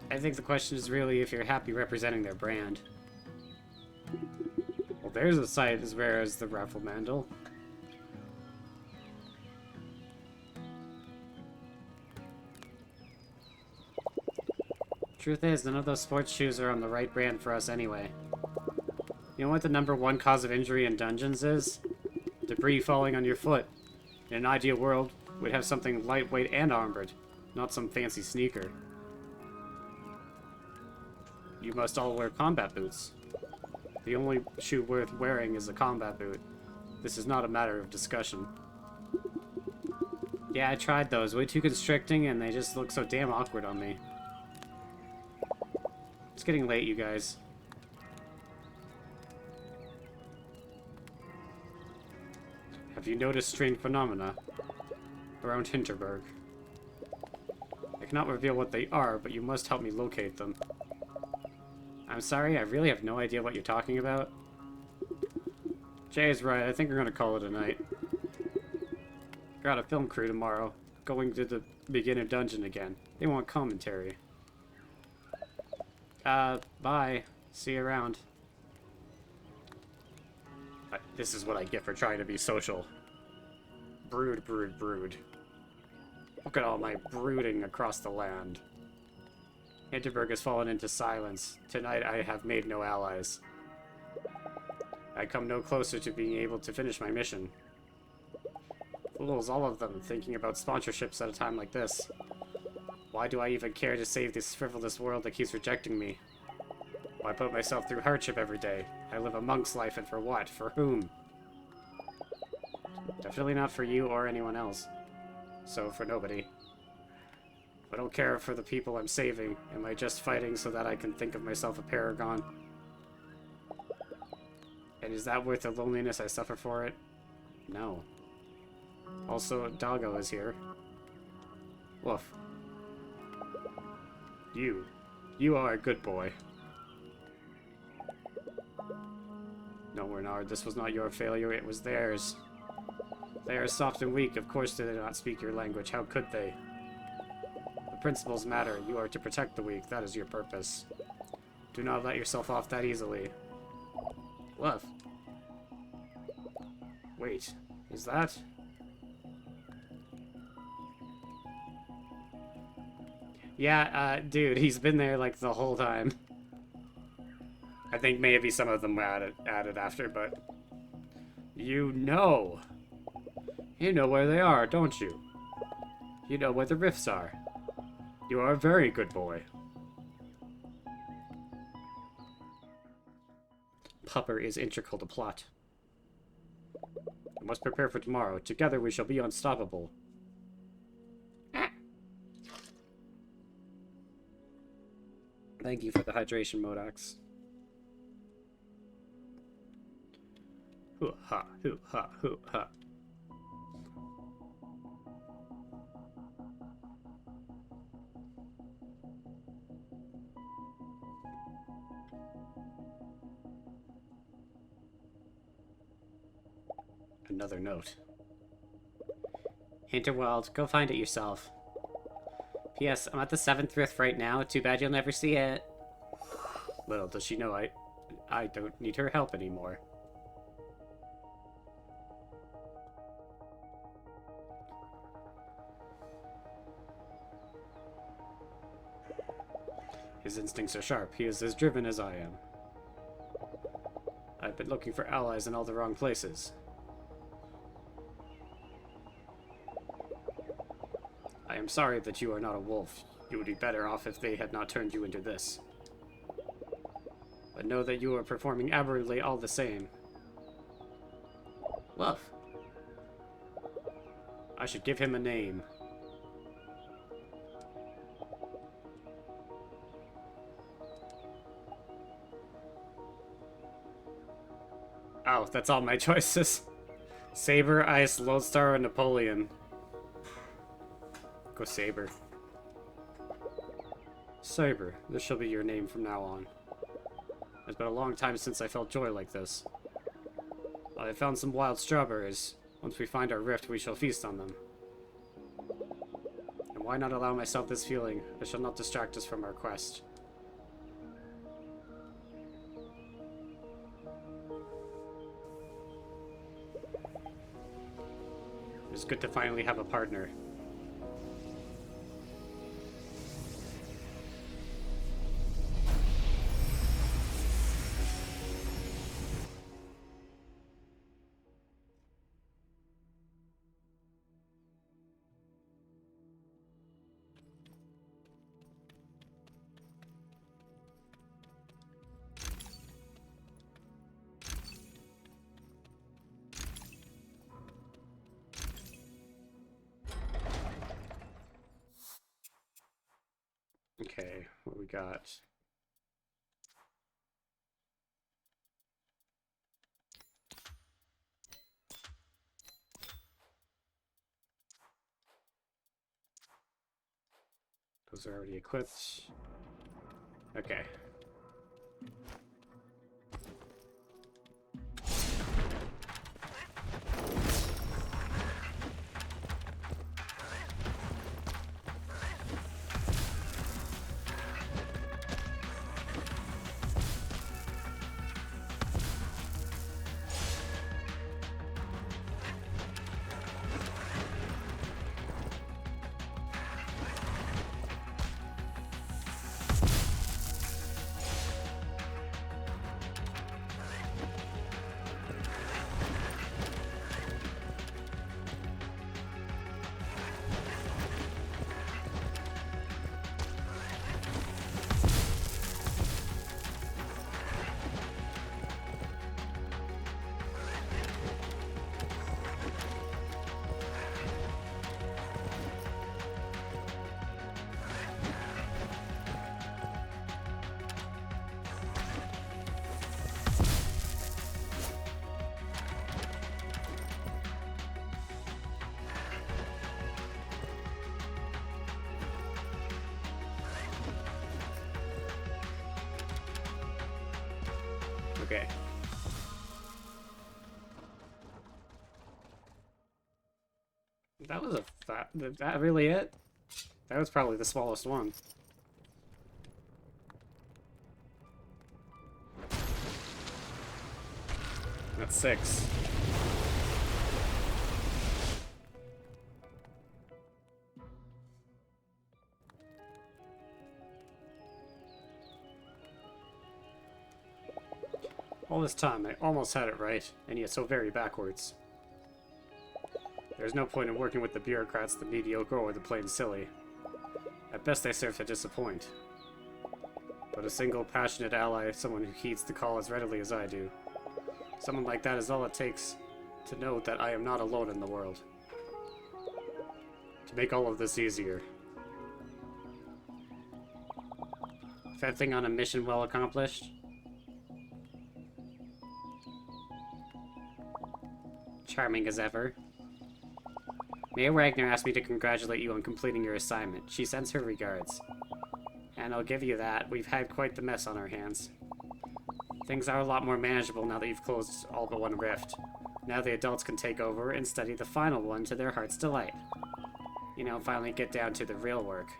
I think the question is really if you're happy representing their brand. Well, there's a sight as rare as the Raffle Mandel. Truth is, none of those sports shoes are on the right brand for us anyway. You know what the #1 cause of injury in dungeons is? Debris falling on your foot. In an ideal world, we'd have something lightweight and armored, not some fancy sneaker. You must all wear combat boots. The only shoe worth wearing is a combat boot. This is not a matter of discussion. Yeah, I tried those. Way too constricting, and they just look so damn awkward on me. It's getting late, you guys. Have you noticed strange phenomena around Hinterberg? I cannot reveal what they are, but you must help me locate them. I'm sorry, I really have no idea what you're talking about. Jay is right, I think we're gonna call it a night. Got a film crew tomorrow, going to the beginner dungeon again. They want commentary. Bye. See you around. This is what I get for trying to be social. Brood, brood, brood. Look at all my brooding across the land. Hinterberg has fallen into silence. Tonight I have made no allies. I come no closer to being able to finish my mission. Fools, all of them, thinking about sponsorships at a time like this. Why do I even care to save this frivolous world that keeps rejecting me? Why put myself through hardship every day? I live a monk's life, and for what? For whom? Definitely not for you or anyone else. So, for nobody. I don't care for the people I'm saving. Am I just fighting so that I can think of myself a paragon? And is that worth the loneliness I suffer for it? No. Also, Doggo is here. Woof. You are a good boy. No, Bernard, this was not your failure, it was theirs. They are soft and weak, of course they do not speak your language, how could they? The principles matter, you are to protect the weak, that is your purpose. Do not let yourself off that easily. Woof. Wait, is that? Yeah, dude, he's been there, like, the whole time. I think maybe some of them were added after, but... You know where they are, don't you? You know where the rifts are. You are a very good boy. Pupper is integral to plot. I must prepare for tomorrow. Together we shall be unstoppable. Thank you for the hydration, Modox. Hoo-ha, hoo-ha, hoo-ha. Another note. Hinterwald, go find it yourself. P.S. I'm at the 7th rift right now. Too bad you'll never see it. Little does she know I don't need her help anymore. His instincts are sharp. He is as driven as I am. I've been looking for allies in all the wrong places. I am sorry that you are not a wolf. You would be better off if they had not turned you into this. But know that you are performing admirably all the same. Woof. I should give him a name. Oh, that's all my choices. Saber, Ice, Lodestar, and Napoleon. Go Saber. Saber, this shall be your name from now on. It's been a long time since I felt joy like this. I found some wild strawberries. Once we find our rift, we shall feast on them. And why not allow myself this feeling? It shall not distract us from our quest. It's good to finally have a partner. Okay, what we got? Those are already equipped. Okay. Okay. That was that really it? That was probably the smallest one. That's 6. All this time, I almost had it right, and yet so very backwards. There's no point in working with the bureaucrats, the mediocre, or the plain silly. At best, they serve to disappoint. But a single, passionate ally, someone who heeds the call as readily as I do. Someone like that is all it takes to know that I am not alone in the world. To make all of this easier. Fencing on a mission well accomplished. Charming as ever. Mayor Wagner asked me to congratulate you on completing your assignment. She sends her regards. And I'll give you that. We've had quite the mess on our hands. Things are a lot more manageable now that you've closed all but one rift. Now the adults can take over and study the final one to their heart's delight. You know, finally get down to the real work.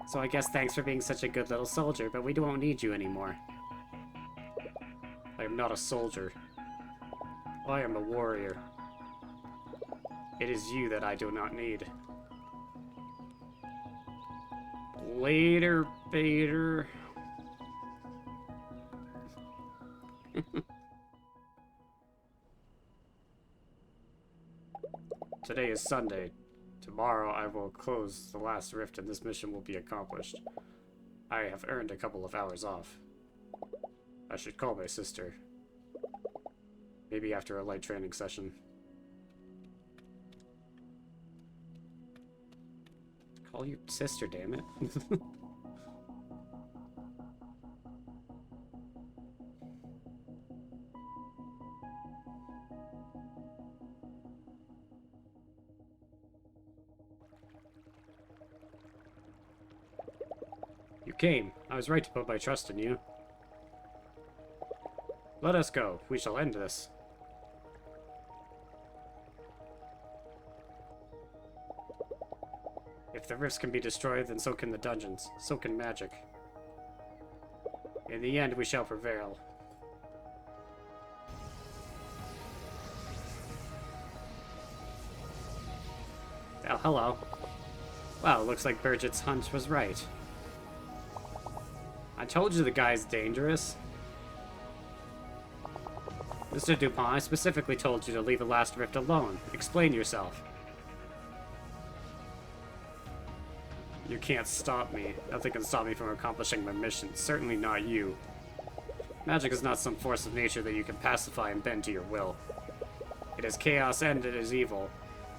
So I guess thanks for being such a good little soldier, but we won't need you anymore. I am not a soldier. I am a warrior. It is you that I do not need. Later, Bader. Today is Sunday. Tomorrow I will close the last rift and this mission will be accomplished. I have earned a couple of hours off. I should call my sister. Maybe after a light training session. Call your sister, damn it. You came. I was right to put my trust in you. Let us go. We shall end this. If the rifts can be destroyed, then so can the dungeons. So can magic. In the end, we shall prevail. Oh, hello. Wow, looks like Birgit's hunch was right. I told you the guy's dangerous. Mr. Dupont, I specifically told you to leave the last rift alone. Explain yourself. You can't stop me. Nothing can stop me from accomplishing my mission. Certainly not you. Magic is not some force of nature that you can pacify and bend to your will. It is chaos and it is evil.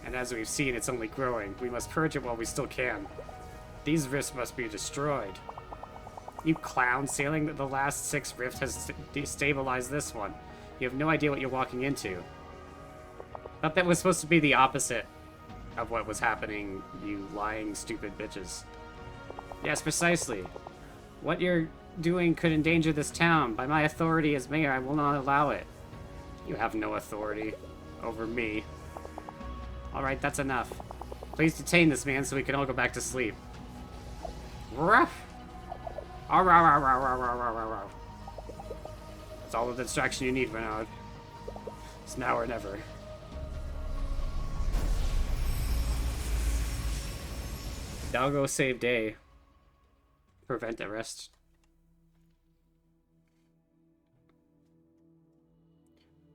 And as we've seen, it's only growing. We must purge it while we still can. These rifts must be destroyed. You clown, sailing the last 6 rifts has destabilized this one. You have no idea what you're walking into. Thought that was supposed to be the opposite of what was happening, you lying, stupid bitches. Yes, precisely. What you're doing could endanger this town. By my authority as mayor, I will not allow it. You have no authority over me. Alright, that's enough. Please detain this man so we can all go back to sleep. Ruff! That's all the distraction you need, Renaud. It's now or never. Dalgo save day. Prevent arrest.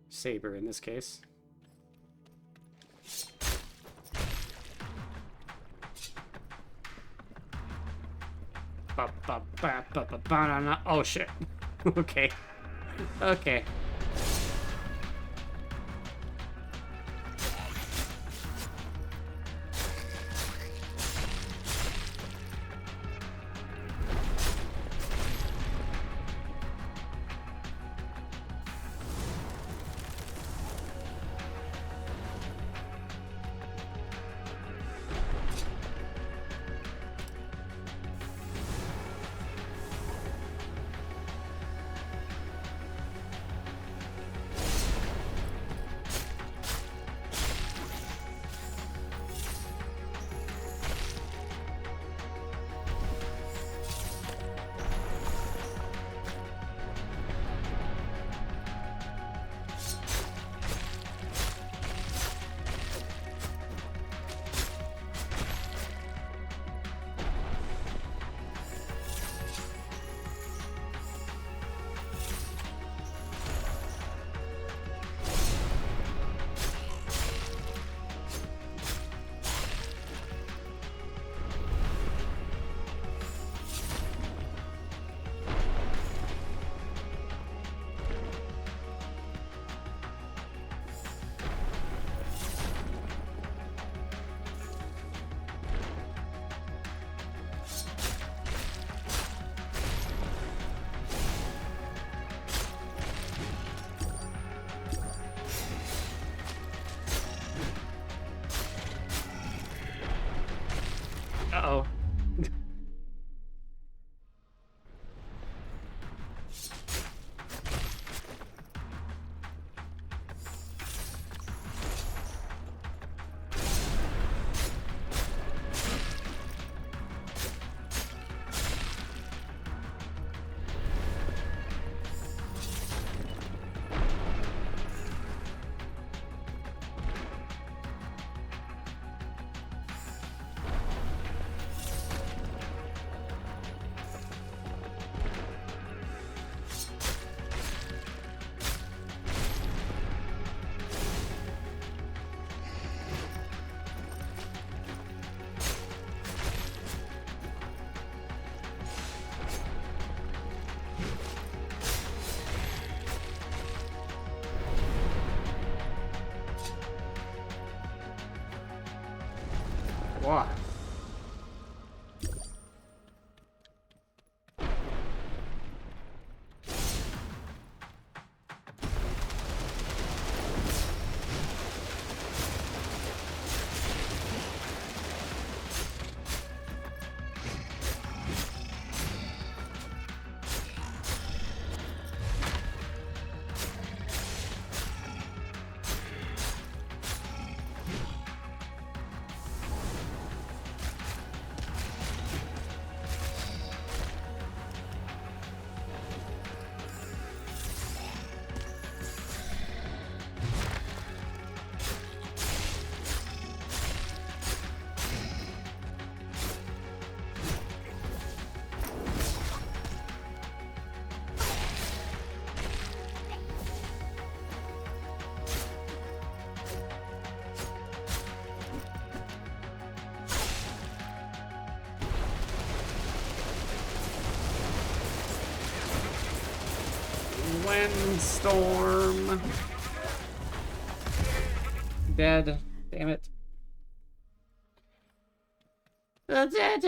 Saber in this case. Oh shit. Okay. Okay. Uh-oh. What? Windstorm. Dead. Damn it. Dead.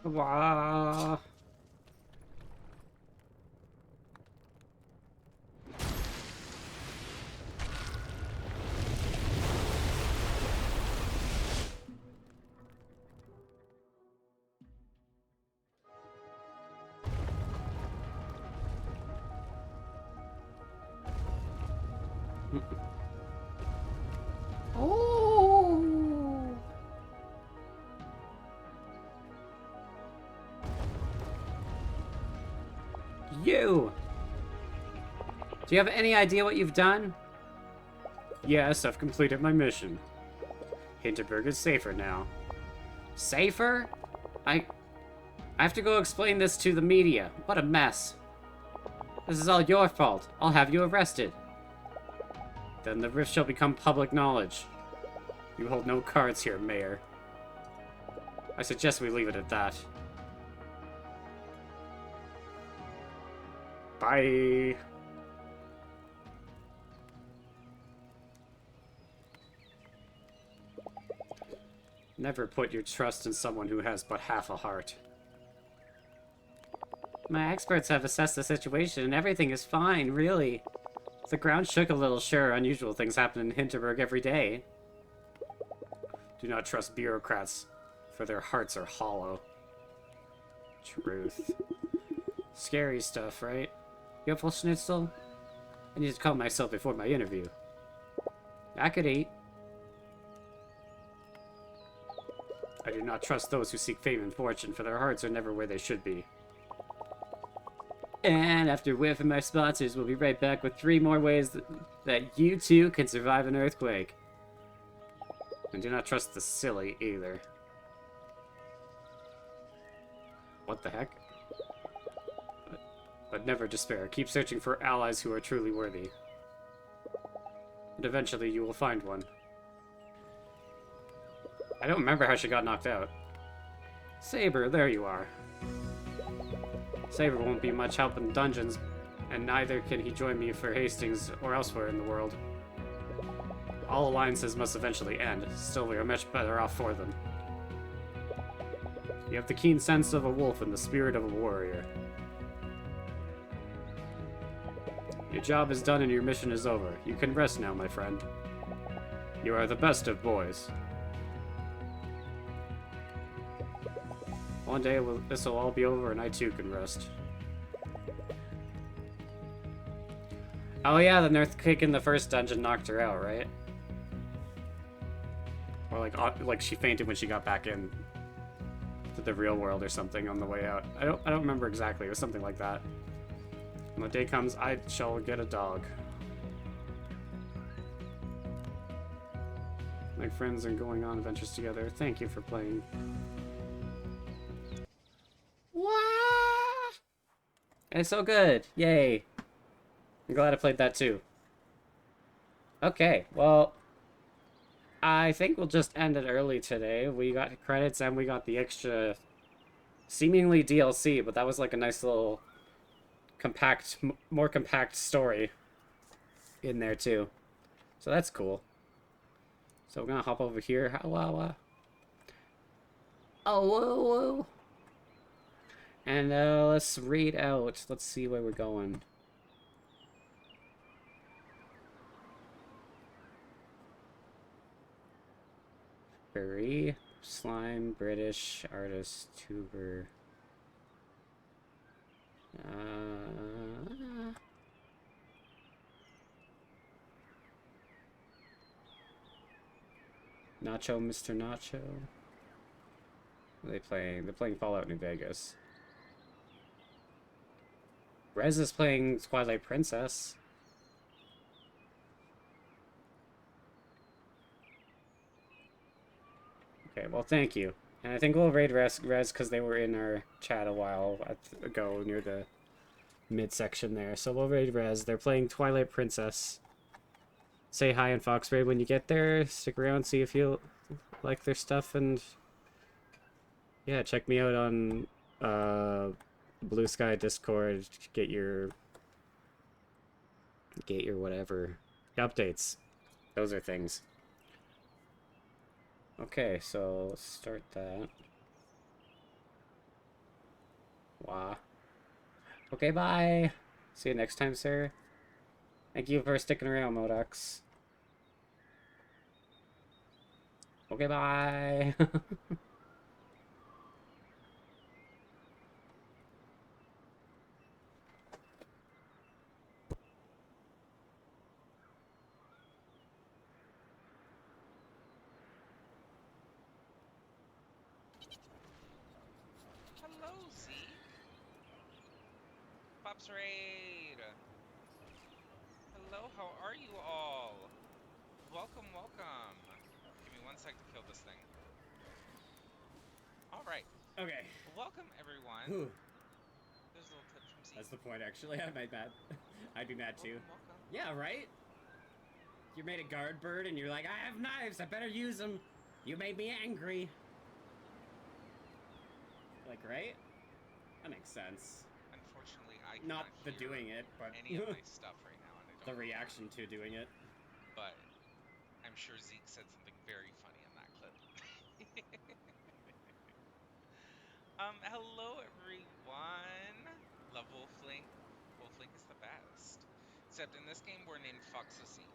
Wow. Oh. You! Do you have any idea what you've done? Yes, I've completed my mission. Hinterberg is safer now. Safer? I have to go explain this to the media. What a mess. This is all your fault. I'll have you arrested. Then the rift shall become public knowledge. You hold no cards here, Mayor. I suggest we leave it at that. Bye. Never put your trust in someone who has but half a heart. My experts have assessed the situation and everything is fine, really. The ground shook a little, sure, unusual things happen in Hinterberg every day. Do not trust bureaucrats, for their hearts are hollow. Truth. Scary stuff, right? You have full schnitzel? I need to calm myself before my interview. I could eat. I do not trust those who seek fame and fortune, for their hearts are never where they should be. And after whiffing my sponsors, we'll be right back with 3 more ways that you too can survive an earthquake. And do not trust the silly either. What the heck? But never despair. Keep searching for allies who are truly worthy. And eventually you will find one. I don't remember how she got knocked out. Saber, there you are. Saber won't be much help in dungeons, and neither can he join me for Hastings or elsewhere in the world. All alliances must eventually end, still we are much better off for them. You have the keen sense of a wolf and the spirit of a warrior. Your job is done and your mission is over. You can rest now, my friend. You are the best of boys. One day this will all be over and I too can rest. Oh yeah, the earthquake in the first dungeon knocked her out, right? Or like she fainted when she got back in to the real world or something on the way out. I don't remember exactly. It was something like that. When the day comes, I shall get a dog. My friends are going on adventures together. Thank you for playing. What? It's so good. Yay. I'm glad I played that too. Okay, well, I think we'll just end it early today. We got credits and we got the extra, seemingly DLC, but that was like a nice little compact, more compact story in there too. So that's cool. So we're gonna hop over here. Oh, whoa, whoa. And let's read out. Let's see where we're going. Furry, slime, British, artist, tuber. Nacho, Mr. Nacho. What are they playing? They're playing Fallout New Vegas. Rez is playing Twilight Princess. Okay, well, thank you. And I think we'll raid Rez because they were in our chat a while ago near the midsection there. So we'll raid Rez. They're playing Twilight Princess. Say hi in Fox Raid when you get there. Stick around, see if you like their stuff, and yeah, check me out on Blue Sky Discord. Get your whatever updates. Those are things. Okay, so let's start that. Wow. Okay, bye. See you next time, sir. Thank you for sticking around, Modox. Okay, bye. Hello, Zeke. Pops Raid. Hello, how are you all? Welcome, welcome. Give me one sec to kill this thing. All right. Okay. Welcome, everyone. Whew. There's a little touch from Zeke. That's the point, actually. I made mad. I'd be mad too. Welcome. Yeah, right? You made a guard bird and you're like, I have knives, I better use them. You made me angry. Like, right? That makes sense. Unfortunately, I Not cannot the hear doing it, but any of my stuff right now, and I don't the know reaction why. to doing it. But I'm sure Zeke said something very funny in that clip. Hello everyone. Love Wolflink. Wolflink is the best. Except in this game we're named Foxosine.